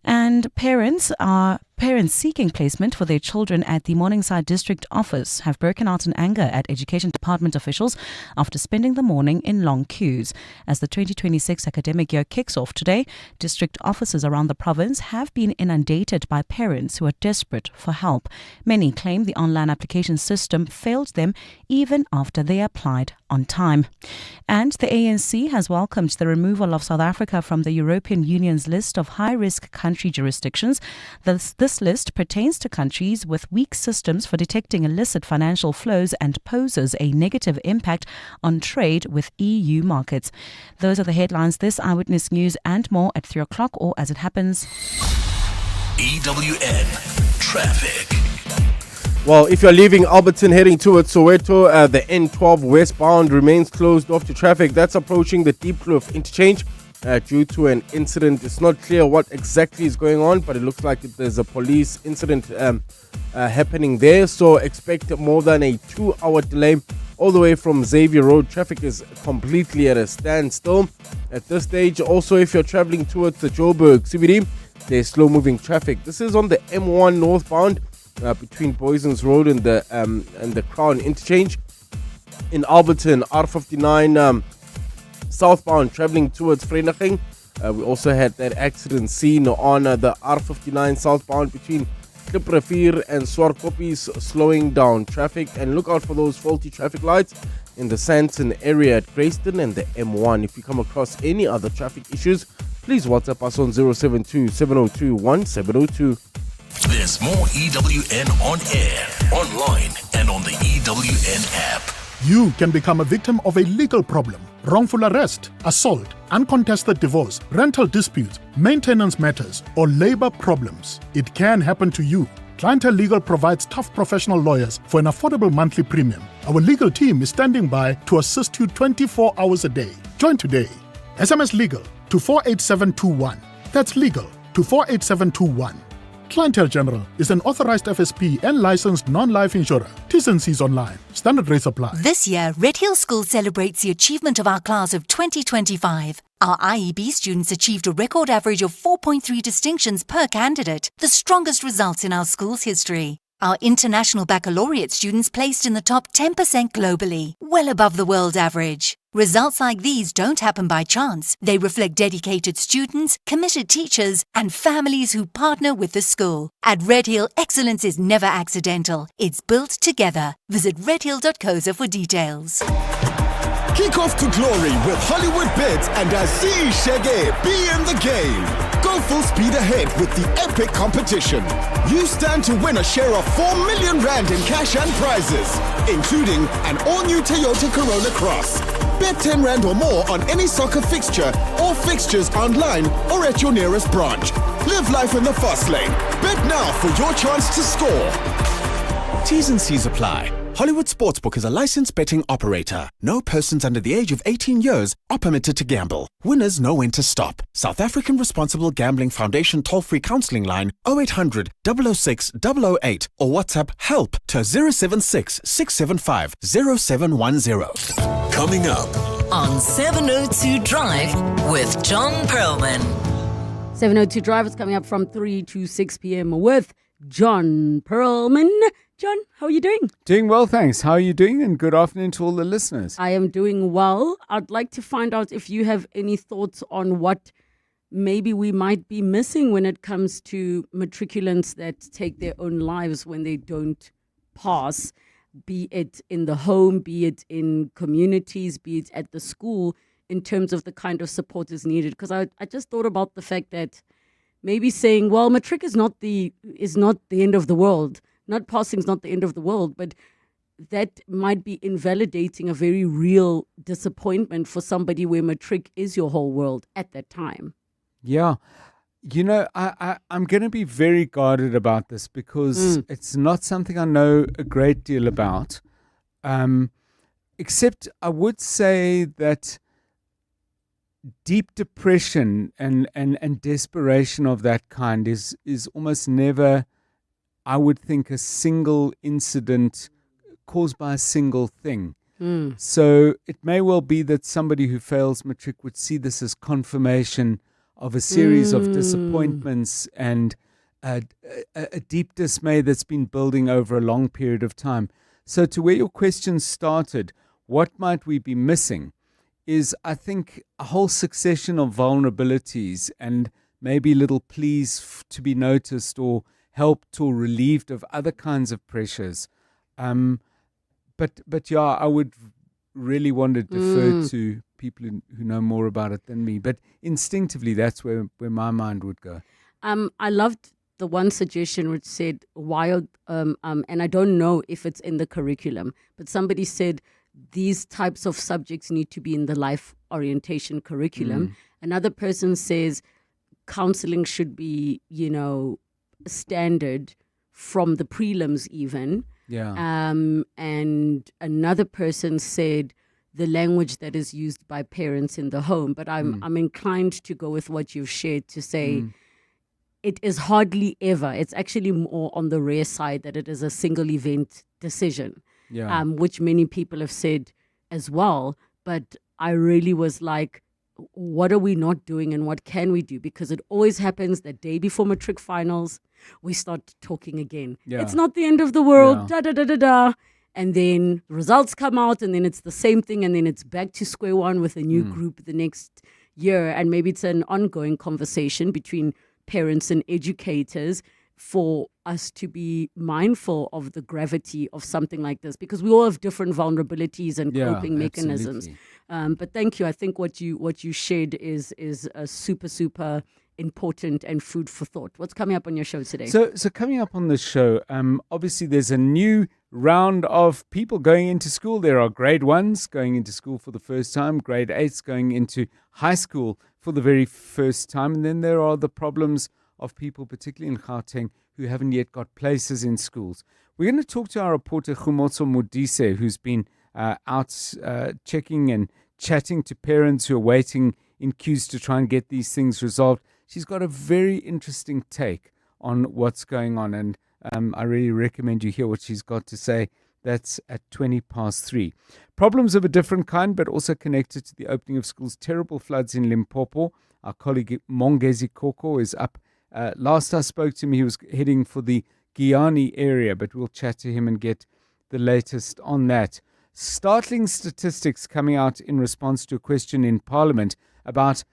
And parents seeking placement for their children at the Morningside District Office have broken out in anger at Education Department officials after spending the morning in long queues. As the 2026 academic year kicks off today, district offices around the province have been inundated by parents who are desperate for help. Many claim the online application system failed them even after they applied on time. And the ANC has welcomed the removal of South Africa from the European Union's list of high-risk country jurisdictions. This list pertains to countries with weak systems for detecting illicit financial flows and poses a negative impact on trade with EU markets. Those are the headlines. This Eyewitness News and more at 3 o'clock or as it happens. EWN Traffic. Well, if you're leaving Alberton heading towards Soweto, the N12 westbound remains closed off to traffic. That's approaching the Deep Kloof interchange due to an incident. It's not clear what exactly is going on, but it looks like there's a police incident happening there. So expect more than a 2-hour delay all the way from Xavier Road. Traffic is completely at a standstill at this stage. Also, if you're traveling towards the Joburg CBD, there's slow-moving traffic. This is on the M1 northbound between Boysons Road and the Crown interchange. In Alberton, R59 southbound traveling towards Vereeniging. We also had that accident seen on the R59 southbound between Kliprivier and Swartkopies, slowing down traffic. And look out for those faulty traffic lights in the Sandton area at Grayston and the M1. If you come across any other traffic issues, please WhatsApp us on 072 702 1702. There's more EWN on air, online, and on the EWN app. You can become a victim of a legal problem: wrongful arrest, assault, uncontested divorce, rental disputes, maintenance matters, or labor problems. It can happen to you. Clientele Legal provides tough professional lawyers for an affordable monthly premium. Our legal team is standing by to assist you 24 hours a day. Join today. SMS Legal to 48721. That's legal to 48721. Clientele General is an authorized FSP and licensed non-life insurer. T's and C's online. Standard rates apply. This year, Red Hill School celebrates the achievement of our class of 2025. Our IEB students achieved a record average of 4.3 distinctions per candidate, the strongest results in our school's history. Our international baccalaureate students placed in the top 10% globally, well above the world average. Results like these don't happen by chance. They reflect dedicated students, committed teachers, and families who partner with the school. At Red Hill, excellence is never accidental. It's built together. Visit redhill.co.za for details. Kick off to glory with Hollywood Bets and Asi Shege be in the game. Go full speed ahead with the epic competition. You stand to win a share of 4 million rand in cash and prizes, including an all-new Toyota Corolla Cross. Bet 10 rand or more on any soccer fixture or fixtures online or at your nearest branch. Live life in the fast lane. Bet now for your chance to score. T's and C's apply. Hollywood Sportsbook is a licensed betting operator. No persons under the age of 18 years are permitted to gamble. Winners know when to stop. South African Responsible Gambling Foundation toll-free counselling line 0800 006 008 or WhatsApp help to 076 675 0710. Coming up on 702 Drive with John Perlman. 7:02 drivers coming up from 3 to 6 p.m. with John Perlman. John, how are you doing? Doing well, thanks. How are you doing? And good afternoon to all the listeners. I am doing well. I'd like to find out if you have any thoughts on what maybe we might be missing when it comes to matriculants that take their own lives when they don't pass, be it in the home, be it in communities, be it at the school, in terms of the kind of support is needed. Because I just thought about the fact that maybe saying, well, matric is not the end of the world. Not passing is not the end of the world, but that might be invalidating a very real disappointment for somebody where matric is your whole world at that time. Yeah. You know, I'm going to be very guarded about this because it's not something I know a great deal about. Except I would say that deep depression and desperation of that kind is almost never, I would think, a single incident caused by a single thing. So it may well be that somebody who fails matric would see this as confirmation of a series of disappointments and a deep dismay that's been building over a long period of time. So to where your question started, what might we be missing is, I think, a whole succession of vulnerabilities and maybe little pleas to be noticed or helped or relieved of other kinds of pressures. But yeah, I would really want to defer to people who know more about it than me. But instinctively, that's where my mind would go. I loved the one suggestion which said wild, and I don't know if it's in the curriculum, but somebody said these types of subjects need to be in the life orientation curriculum. Another person says counseling should be, standard from the prelims even. Yeah. And another person said the language that is used by parents in the home. But I'm inclined to go with what you've shared to say it is hardly ever. It's actually more on the rare side that it is a single event decision. Yeah. Which many people have said as well. But I really was like, what are we not doing and what can we do? Because it always happens the day before matric finals, we start talking again. Yeah. It's not the end of the world, Yeah. da-da-da-da-da. And then results come out and then it's the same thing and then it's back to square one with a new group the next year. And maybe it's an ongoing conversation between parents and educators for us to be mindful of the gravity of something like this, because we all have different vulnerabilities and coping mechanisms. But thank you. I think what you shared is a super important and food for thought. What's coming up on your show today? So coming up on the show, obviously there's a new round of people going into school. There are grade 1s going into school for the first time, grade 8s going into high school for the very first time. And then there are the problems of people, particularly in Gauteng, who haven't yet got places in schools. We're going to talk to our reporter, Khumotso Modise, who's been out checking and chatting to parents who are waiting in queues to try and get these things resolved. She's got a very interesting take on what's going on, and I really recommend you hear what she's got to say. That's at 3:20. Problems of a different kind, but also connected to the opening of schools. Terrible floods in Limpopo. Our colleague Mongezi Koko is up. Last I spoke to him, he was heading for the Guyani area, but we'll chat to him and get the latest on that. Startling statistics coming out in response to a question in Parliament about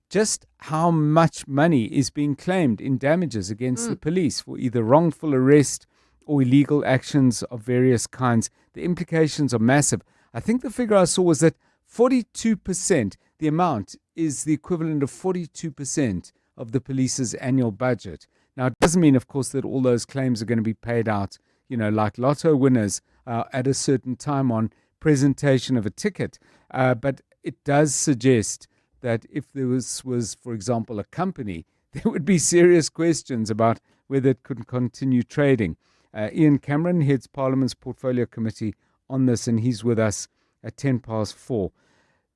just how much money is being claimed in damages against the police for either wrongful arrest or illegal actions of various kinds. The implications are massive. I think the figure I saw was that 42%, the amount is the equivalent of 42% of the police's annual budget. Now, it doesn't mean, of course, that all those claims are going to be paid out, like lotto winners at a certain time on presentation of a ticket. But it does suggest that if there was, for example, a company, there would be serious questions about whether it could continue trading. Ian Cameron heads Parliament's Portfolio Committee on this, and he's with us at 4:10.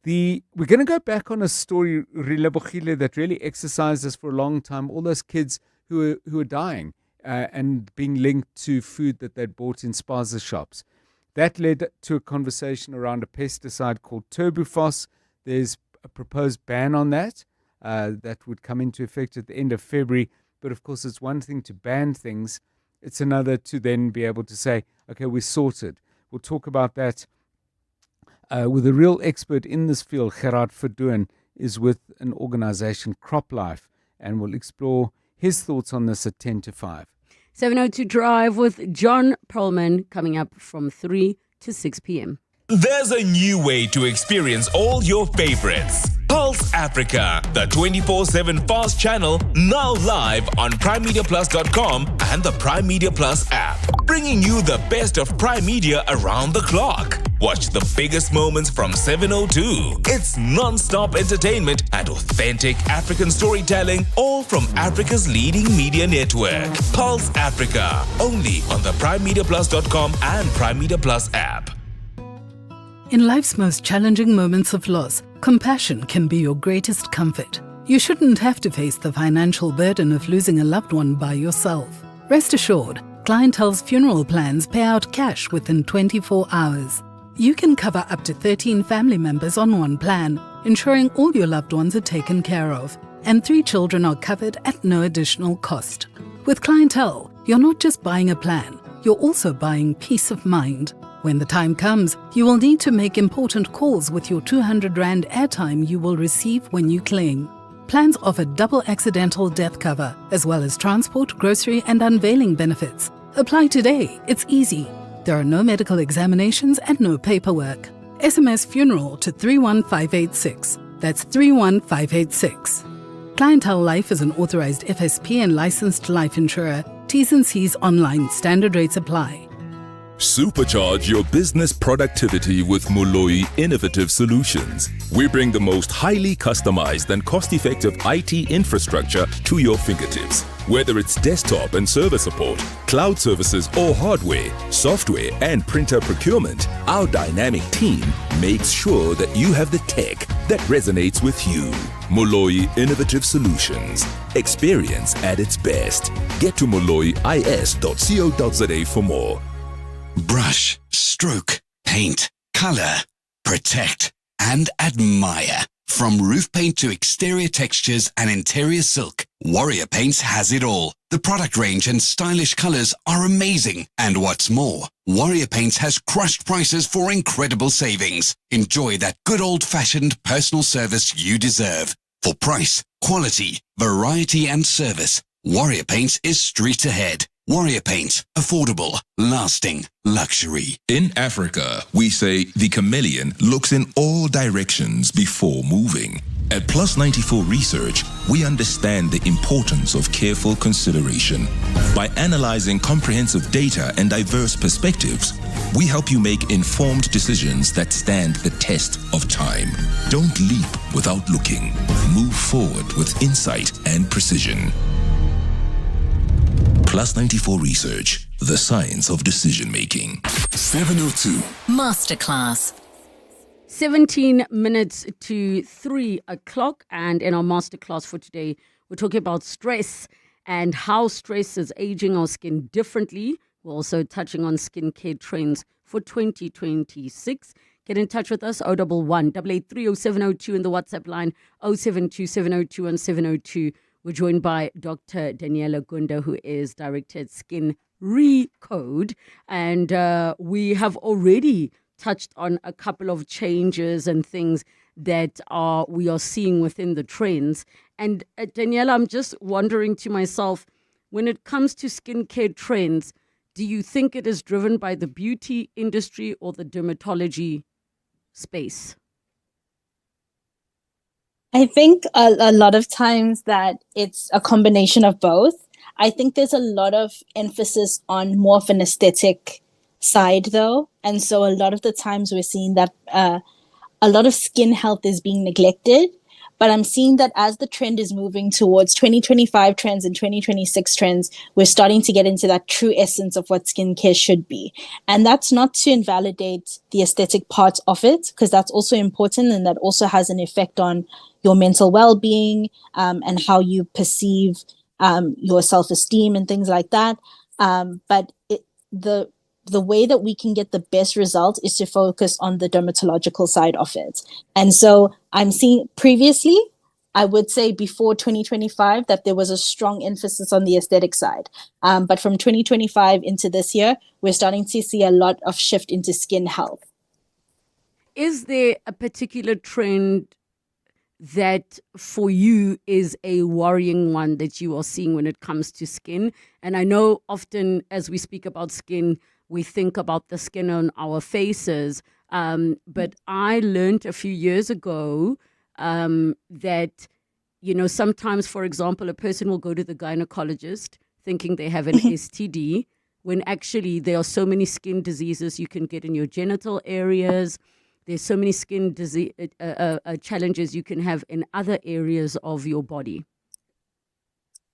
We're going to go back on a story, Relebogile, that really exercised us for a long time. All those kids who are dying and being linked to food that they'd bought in spaza shops. That led to a conversation around a pesticide called Turbofos. There's a proposed ban on that. that would come into effect at the end of February. But of course, it's one thing to ban things. It's another to then be able to say, okay, we're sorted. We'll talk about that with a real expert in this field. Gerard Verdoen is with an organization, CropLife, and we'll explore his thoughts on this at 10 to 5. 702 Drive with John Perlman coming up from 3 to 6 p.m. There's a new way to experience all your favorites. Pulse Africa, the 24/7 fast channel, now live on primemediaplus.com and the Prime Media Plus app, bringing you the best of Prime Media around the clock. Watch the biggest moments from 702. It's non-stop entertainment and authentic African storytelling, all from Africa's leading media network. Pulse Africa, only on the primemediaplus.com and Prime Media Plus app. In life's most challenging moments of loss, compassion can be your greatest comfort. You shouldn't have to face the financial burden of losing a loved one by yourself. Rest assured, Clientele's funeral plans pay out cash within 24 hours. You can cover up to 13 family members on one plan, ensuring all your loved ones are taken care of, and 3 children are covered at no additional cost. With Clientele, you're not just buying a plan, you're also buying peace of mind. When the time comes, you will need to make important calls with your 200 Rand airtime you will receive when you claim. Plans offer double accidental death cover, as well as transport, grocery and unveiling benefits. Apply today, it's easy. There are no medical examinations and no paperwork. SMS funeral to 31586. That's 31586. Clientele Life is an authorized FSP and licensed life insurer. T's and C's online. Standard rates apply. Supercharge your business productivity with Moloi Innovative Solutions. We bring the most highly customized and cost-effective IT infrastructure to your fingertips. Whether it's desktop and server support, cloud services or hardware, software and printer procurement, our dynamic team makes sure that you have the tech that resonates with you. Moloi Innovative Solutions. Experience at its best. Get to moloiis.co.za for more. Brush, stroke, paint, color, protect, and admire. From roof paint to exterior textures and interior silk, Warrior Paints has it all. The product range and stylish colors are amazing. And what's more, Warrior Paints has crushed prices for incredible savings. Enjoy that good old-fashioned personal service you deserve. For price, quality, variety, and service, Warrior Paints is street ahead. Warrior Paints, affordable, lasting, luxury. In Africa, we say the chameleon looks in all directions before moving. At Plus 94 Research, we understand the importance of careful consideration. By analyzing comprehensive data and diverse perspectives, we help you make informed decisions that stand the test of time. Don't leap without looking. Move forward with insight and precision. Plus 94 Research, the science of decision making. 702 Masterclass. 17 minutes to 3 o'clock, and in our masterclass for today, we're talking about stress and how stress is aging our skin differently. We're also touching on skincare trends for 2026. Get in touch with us, 011 883 0702 in the WhatsApp line, 072 702 and 702. We're joined by Dr. Daniela Gunda, who is Director at Skin Recode. And we have already touched on a couple of changes and things that we are seeing within the trends. And Daniela, I'm just wondering to myself, when it comes to skincare trends, do you think it is driven by the beauty industry or the dermatology space? I think a lot of times that it's a combination of both. I think there's a lot of emphasis on more of an aesthetic side, though. And so a lot of the times we're seeing that a lot of skin health is being neglected. But I'm seeing that as the trend is moving towards 2025 trends and 2026 trends, we're starting to get into that true essence of what skincare should be. And that's not to invalidate the aesthetic part of it, because that's also important and that also has an effect on your mental well-being and how you perceive your self-esteem and things like that. But the way that we can get the best result is to focus on the dermatological side of it. And so I'm seeing previously, I would say before 2025 that there was a strong emphasis on the aesthetic side. But from 2025 into this year, we're starting to see a lot of shift into skin health. Is there a particular trend that for you is a worrying one that you are seeing when it comes to skin? And I know often as we speak about skin, we think about the skin on our faces. But I learned a few years ago that, sometimes, for example, a person will go to the gynecologist thinking they have an STD, when actually there are so many skin diseases you can get in your genital areas. There's so many skin disease challenges you can have in other areas of your body.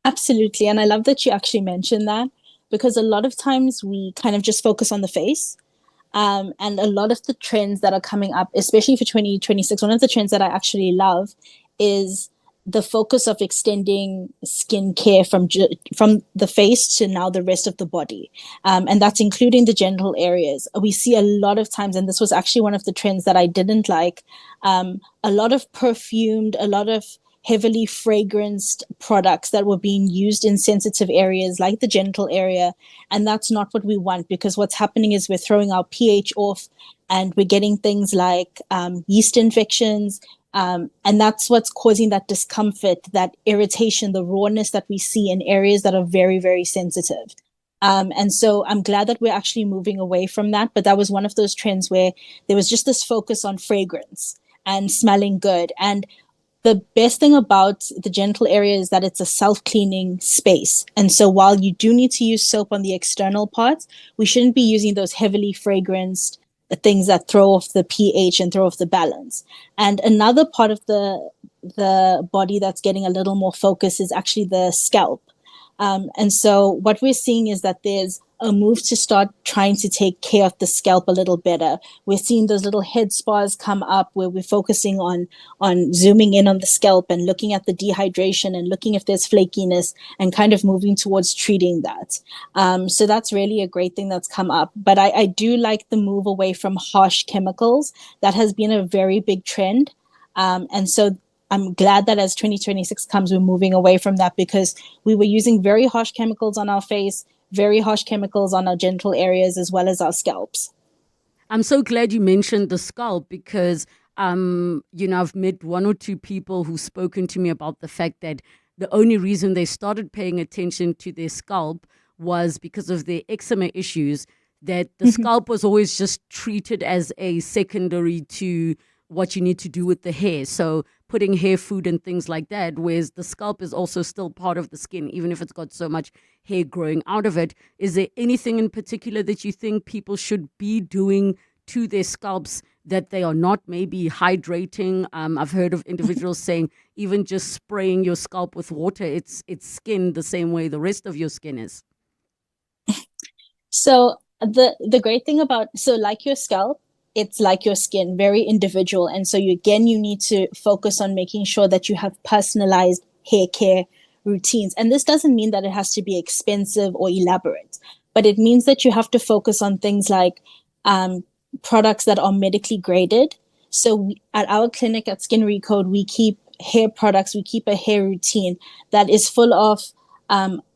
Absolutely. And I love that you actually mentioned that, because a lot of times we kind of just focus on the face. And a lot of the trends that are coming up, especially for 2026, one of the trends that I actually love is the focus of extending skincare from the face to now the rest of the body. And that's including the genital areas. We see a lot of times, and this was actually one of the trends that I didn't like, a lot of perfumed, a lot of heavily fragranced products that were being used in sensitive areas like the genital area. And that's not what we want, because what's happening is we're throwing our pH off and we're getting things like yeast infections. And that's what's causing that discomfort, that irritation, the rawness that we see in areas that are very, very sensitive. And so I'm glad that we're actually moving away from that. But that was one of those trends where there was just this focus on fragrance and smelling good. And the best thing about the genital area is that it's a self-cleaning space. And so while you do need to use soap on the external parts, we shouldn't be using those heavily fragranced things that throw off the pH and throw off the balance. And another part of the body that's getting a little more focus is actually the scalp. And so what we're seeing is that there's a move to start trying to take care of the scalp a little better. We're seeing those little head spas come up where we're focusing on zooming in on the scalp and looking at the dehydration and looking if there's flakiness and kind of moving towards treating that. So that's really a great thing that's come up. But I do like the move away from harsh chemicals. That has been a very big trend. And so I'm glad that as 2026 comes, we're moving away from that, because we were using very harsh chemicals on our face, very harsh chemicals on our genital areas, as well as our scalps. I'm so glad you mentioned the scalp, because, I've met one or two people who've spoken to me about the fact that the only reason they started paying attention to their scalp was because of their eczema issues, that the scalp was always just treated as a secondary to what you need to do with the hair. So putting hair food and things like that, whereas the scalp is also still part of the skin, even if it's got so much hair growing out of it. Is there anything in particular that you think people should be doing to their scalps that they are not maybe hydrating? I've heard of individuals saying even just spraying your scalp with water, it's skin the same way the rest of your skin is. So the great thing about, so like your scalp, it's like your skin, very individual. And so you need to focus on making sure that you have personalized hair care routines. And this doesn't mean that it has to be expensive or elaborate, but it means that you have to focus on things like products that are medically graded. So at our clinic at Skin Recode, we keep hair products, we keep a hair routine that is full of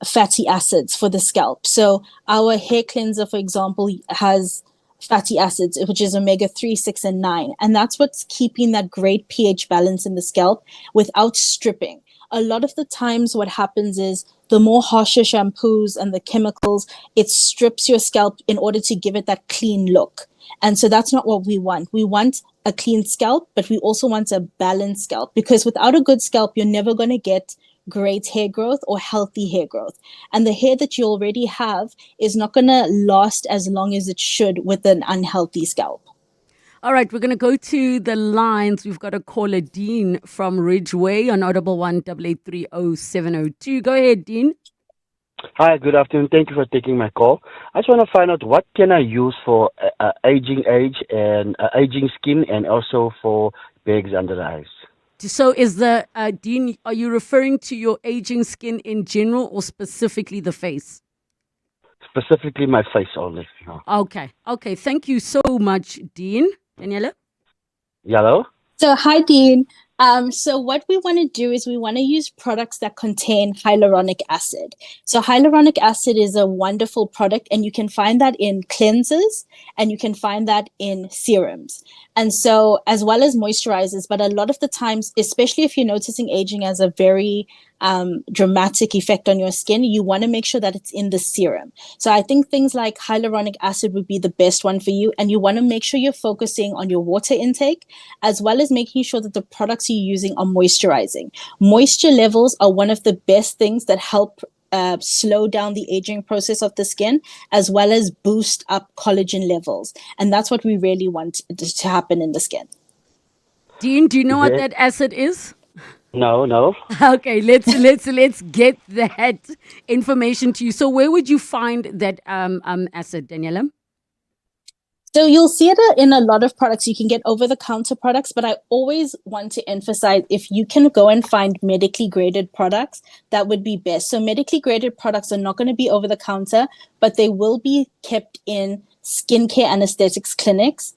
fatty acids for the scalp. So our hair cleanser, for example, has fatty acids, which is omega-3, 6, and 9. And that's what's keeping that great pH balance in the scalp without stripping. A lot of the times what happens is the more harsher shampoos and the chemicals, it strips your scalp in order to give it that clean look. And so that's not what we want. We want a clean scalp, but we also want a balanced scalp, because without a good scalp, you're never going to get great hair growth or healthy hair growth. And the hair that you already have is not going to last as long as it should with an unhealthy scalp. All right, we're going to go to the lines. We've got a caller, Dean from Ridgeway on 011-883-0702. Go ahead, Dean. Hi, good afternoon. Thank you for taking my call. I just want to find out what can I use for aging skin and also for bags under the eyes. So is the, Dean, are you referring to your aging skin in general or specifically the face? Specifically my face only. Okay. Thank you so much, Dean. Daniela? Hello? So hi, Dean. So what we want to do is we want to use products that contain hyaluronic acid. So hyaluronic acid is a wonderful product, and you can find that in cleansers and you can find that in serums. And so, as well as moisturizers, but a lot of the times, especially if you're noticing aging as a very dramatic effect on your skin, you want to make sure that it's in the serum. So I think things like hyaluronic acid would be the best one for you. And you want to make sure you're focusing on your water intake, as well as making sure that the products you're using are moisturizing. Moisture levels are one of the best things that help slow down the aging process of the skin, as well as boost up collagen levels. And that's what we really want to happen in the skin. Dean, do you know what that acid is? No. Okay, let's get that information to you. So where would you find that acid, Daniela? So you'll see it in a lot of products. You can get over-the-counter products, but I always want to emphasize, if you can go and find medically graded products, that would be best. So medically graded products are not going to be over-the-counter, but they will be kept in skincare and aesthetics clinics.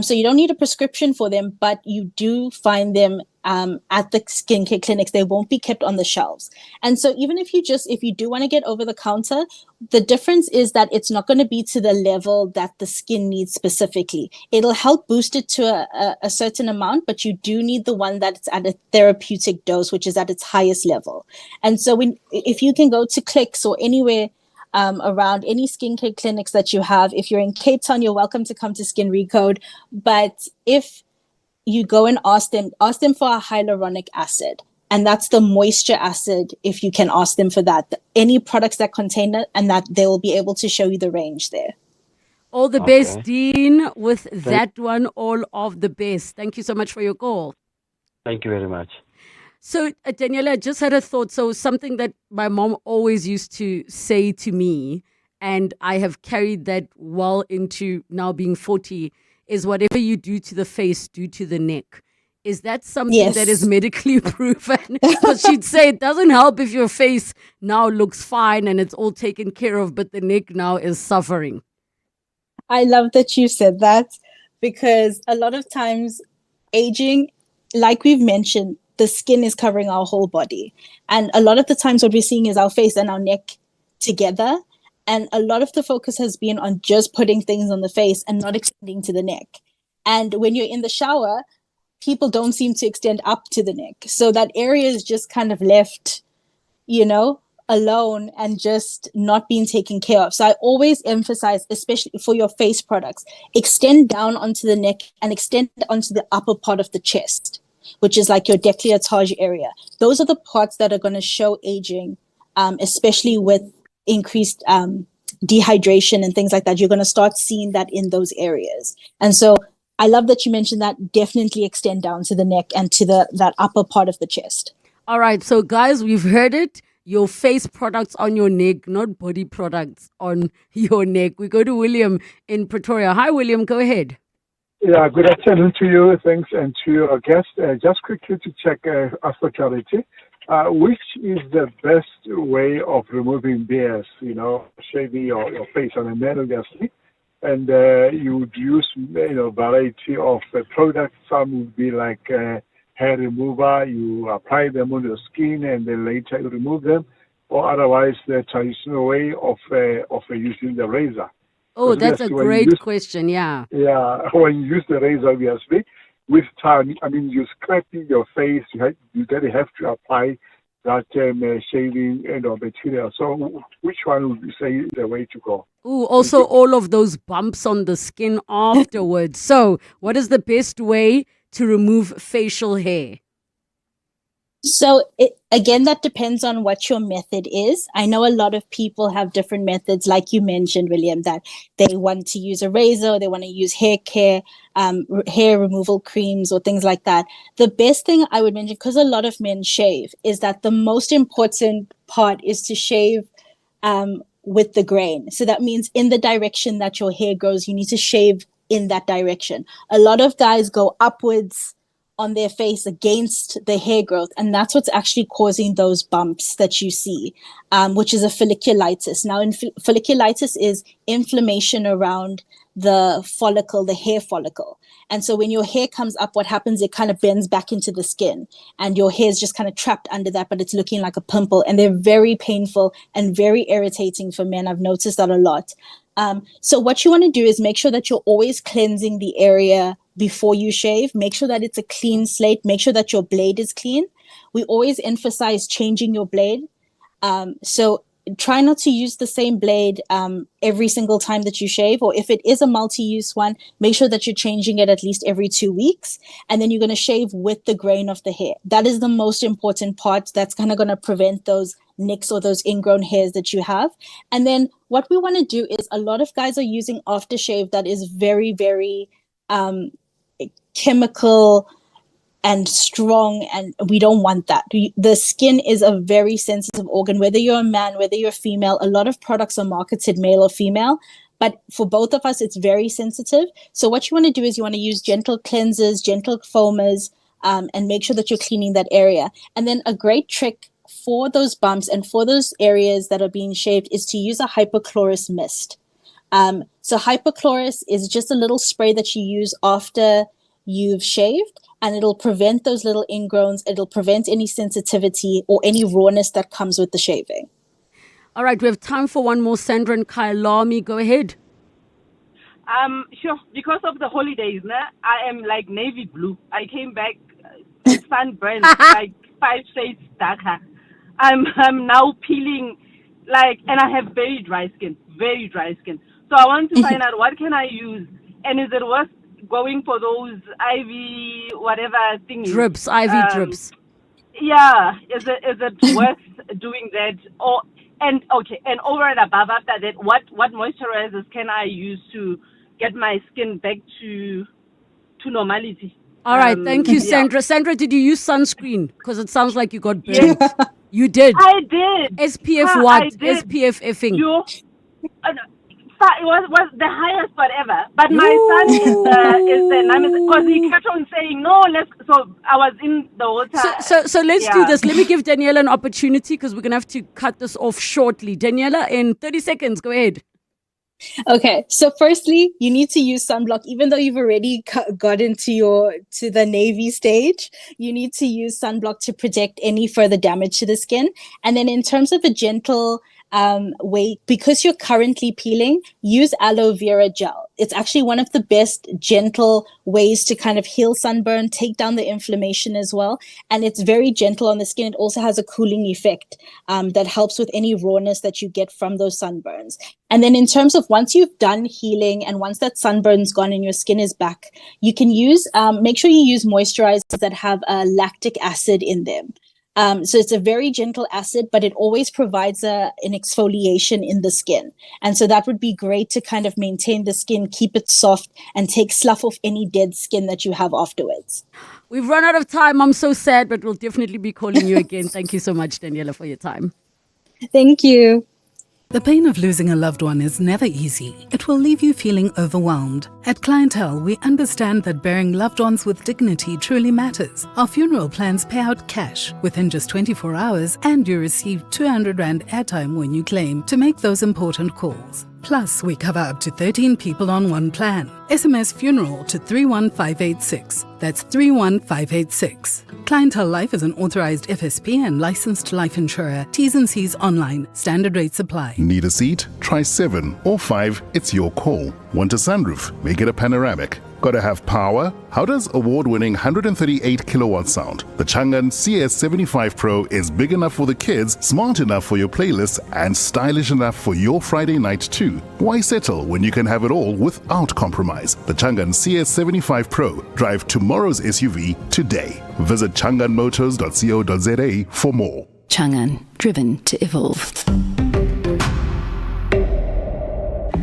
So you don't need a prescription for them, but you do find them at the skincare clinics. They won't be kept on the shelves. And so even if you do want to get over the counter, the difference is that it's not going to be to the level that the skin needs specifically. It'll help boost it to a certain amount, but you do need the one that's at a therapeutic dose, which is at its highest level. And so if you can go to Clicks or anywhere around any skincare clinics that you have. If you're in Cape Town, you're welcome to come to Skin Recode. But if you go and ask them for a hyaluronic acid, and that's the moisture acid, if you can ask them for that. Any products that contain it, and that they will be able to show you the range there. All the best, Dean, with that one. All of the best. Thank you so much for your call. Thank you very much. So, Daniela, I just had a thought. So something that my mom always used to say to me, and I have carried that well into now being 40, is whatever you do to the face, do to the neck. Is that something that is medically proven? Because she'd say it doesn't help if your face now looks fine and it's all taken care of, but the neck now is suffering. I love that you said that, because a lot of times aging, like we've mentioned, the skin is covering our whole body. And a lot of the times what we're seeing is our face and our neck together. And a lot of the focus has been on just putting things on the face and not extending to the neck. And when you're in the shower, people don't seem to extend up to the neck. So that area is just kind of left, alone and just not being taken care of. So I always emphasize, especially for your face products, extend down onto the neck and extend onto the upper part of the chest, which is like your décolletage area. Those are the parts that are going to show aging, especially with increased dehydration and things like that. You're going to start seeing that in those areas. And so I love that you mentioned that. Definitely extend down to the neck and to that upper part of the chest. All right. So guys, we've heard it. Your face products on your neck, not body products on your neck. We go to William in Pretoria. Hi, William. Go ahead. Yeah, good afternoon to you. Thanks, and to your guest. Just quickly to check for clarity, which is the best way of removing beards, shaving your face on a man, obviously. And you would use, variety of products. Some would be like hair remover. You apply them on your skin and then later you remove them. Or otherwise, the traditional way of using the razor. Oh, that's a great question, yeah. Yeah, when you use the razor, obviously, with time, you're scraping your face, you then have to apply that shaving material. So which one would you say is the way to go? Ooh, also all of those bumps on the skin afterwards. So what is the best way to remove facial hair? So again, that depends on what your method is. I know a lot of people have different methods, like you mentioned, William, that they want to use a razor, they want to use hair care, hair removal creams or things like that. The best thing I would mention, because a lot of men shave, is that the most important part is to shave with the grain. So that means in the direction that your hair grows, you need to shave in that direction. A lot of guys go upwards on their face against the hair growth, and that's what's actually causing those bumps that you see, which is a folliculitis. Now, folliculitis is inflammation around the follicle, the hair follicle, And so when your hair comes up, what happens, it kind of bends back into the skin and your hair is just kind of trapped under that, but it's looking like a pimple. And they're very painful and very irritating for men. I've noticed that a lot. So what you want to do is make sure that you're always cleansing the area before you shave. Make sure that it's a clean slate. Make sure that your blade is clean. We always emphasize changing your blade. So try not to use the same blade every single time that you shave, or if it is a multi-use one, make sure that you're changing it at least every 2 weeks, and then you're going to shave with the grain of the hair. That is the most important part. That's kind of going to prevent those nicks or those ingrown hairs that you have. And then what we want to do is, a lot of guys are using aftershave that is very, very chemical and strong, and we don't want that. The skin is a very sensitive organ, whether you're a man, whether you're a female. A lot of products are marketed male or female, but for both of us, it's very sensitive. So what you want to do is you want to use gentle cleansers, gentle foamers, and make sure that you're cleaning that area. And then a great trick for those bumps and for those areas that are being shaved is to use a hypochlorous mist. So hypochlorous is just a little spray that you use after you've shaved, and it'll prevent those little ingrowns. It'll prevent any sensitivity or any rawness that comes with the shaving. All right, we have time for one more. Sandra and Kailami, go ahead. Sure. Because of the holidays, I am like navy blue. I came back sunburned, like 5 shades darker. I'm now peeling, and I have very dry skin. So I want to find out, what can I use, and is it worth going for those IV whatever thing? Drips, IV drips. Yeah, is it worth doing that? And over and above after that, what moisturizers can I use to get my skin back to normality? All right, thank you, Sandra. Sandra, did you use sunscreen? Because it sounds like you got burnt. Yes. You did. I did. SPF what? SPF effing. It was the highest whatever, but my son is the because he kept on saying no. So I was in the water. So let's do this. Let me give Daniela an opportunity, because we're gonna have to cut this off shortly. Daniela, in 30 seconds, go ahead. Okay, so firstly, you need to use sunblock. Even though you've already got into the navy stage, you need to use sunblock to protect any further damage to the skin. And then in terms of a gentle way, because you're currently peeling, use aloe vera gel. It's actually one of the best gentle ways to kind of heal sunburn, take down the inflammation as well. And it's very gentle on the skin. It also has a cooling effect that helps with any rawness that you get from those sunburns. And then in terms of once you've done healing and once that sunburn's gone and your skin is back, you can use, make sure you use moisturizers that have lactic acid in them. So it's a very gentle acid, but it always provides an exfoliation in the skin. And so that would be great to kind of maintain the skin, keep it soft, and take slough off any dead skin that you have afterwards. We've run out of time. I'm so sad, but we'll definitely be calling you again. Thank you so much, Daniela, for your time. Thank you. The pain of losing a loved one is never easy. It will leave you feeling overwhelmed. At Clientele, we understand that burying loved ones with dignity truly matters. Our funeral plans pay out cash within just 24 hours, and you receive 200 Rand airtime when you claim to make those important calls. Plus, we cover up to 13 people on one plan. SMS funeral to 31586. That's 31586. Clientele Life is an authorized FSP and licensed life insurer. T's and C's online. Standard rates apply. Need a seat? Try 7 or 5. It's your call. Want a sunroof? Make it a panoramic. Gotta have power? How does award-winning 138 kilowatt sound? The Changan CS75 Pro is big enough for the kids, smart enough for your playlist, and stylish enough for your Friday night too. Why settle when you can have it all without compromise? The Changan CS75 Pro. Drive tomorrow's SUV today. Visit changanmotors.co.za for more. Changan, driven to evolve.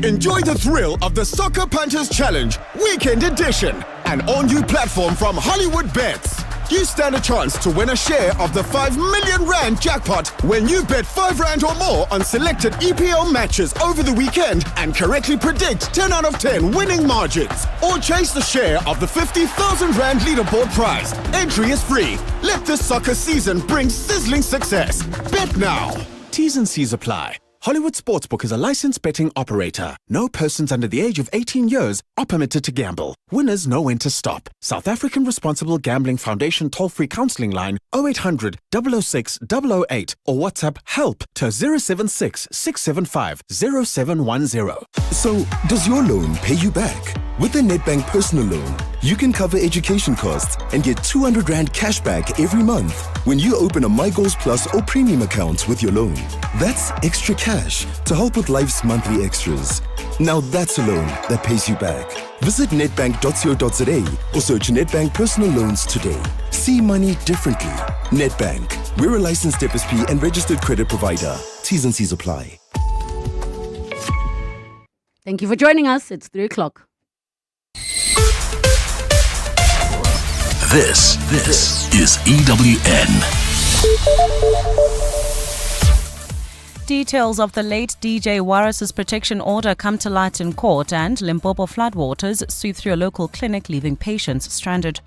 Enjoy the thrill of the Soccer Punches Challenge Weekend Edition, an all-new platform from Hollywood Bets. You stand a chance to win a share of the 5 million Rand jackpot when you bet 5 Rand or more on selected EPL matches over the weekend and correctly predict 10 out of 10 winning margins. Or chase the share of the 50,000 Rand leaderboard prize. Entry is free. Let this soccer season bring sizzling success. Bet now. T's and C's apply. Hollywood Sportsbook is a licensed betting operator. No persons under the age of 18 years are permitted to gamble. Winners know when to stop. South African Responsible Gambling Foundation toll-free counseling line 0800 006 008 or WhatsApp HELP to 076 675 0710. So, does your loan pay you back? With the Nedbank personal loan, you can cover education costs and get 200 Rand cash back every month when you open a My Goals Plus or premium account with your loan. That's extra cash to help with life's monthly extras. Now that's a loan that pays you back. Visit nedbank.co.za or search Nedbank personal loans today. See money differently. Nedbank. We're a licensed FSP and registered credit provider. T's and C's apply. Thank you for joining us. It's 3 o'clock. This is EWN. Details of the late DJ Waris's protection order come to light in court, and Limpopo floodwaters sweep through a local clinic, leaving patients stranded.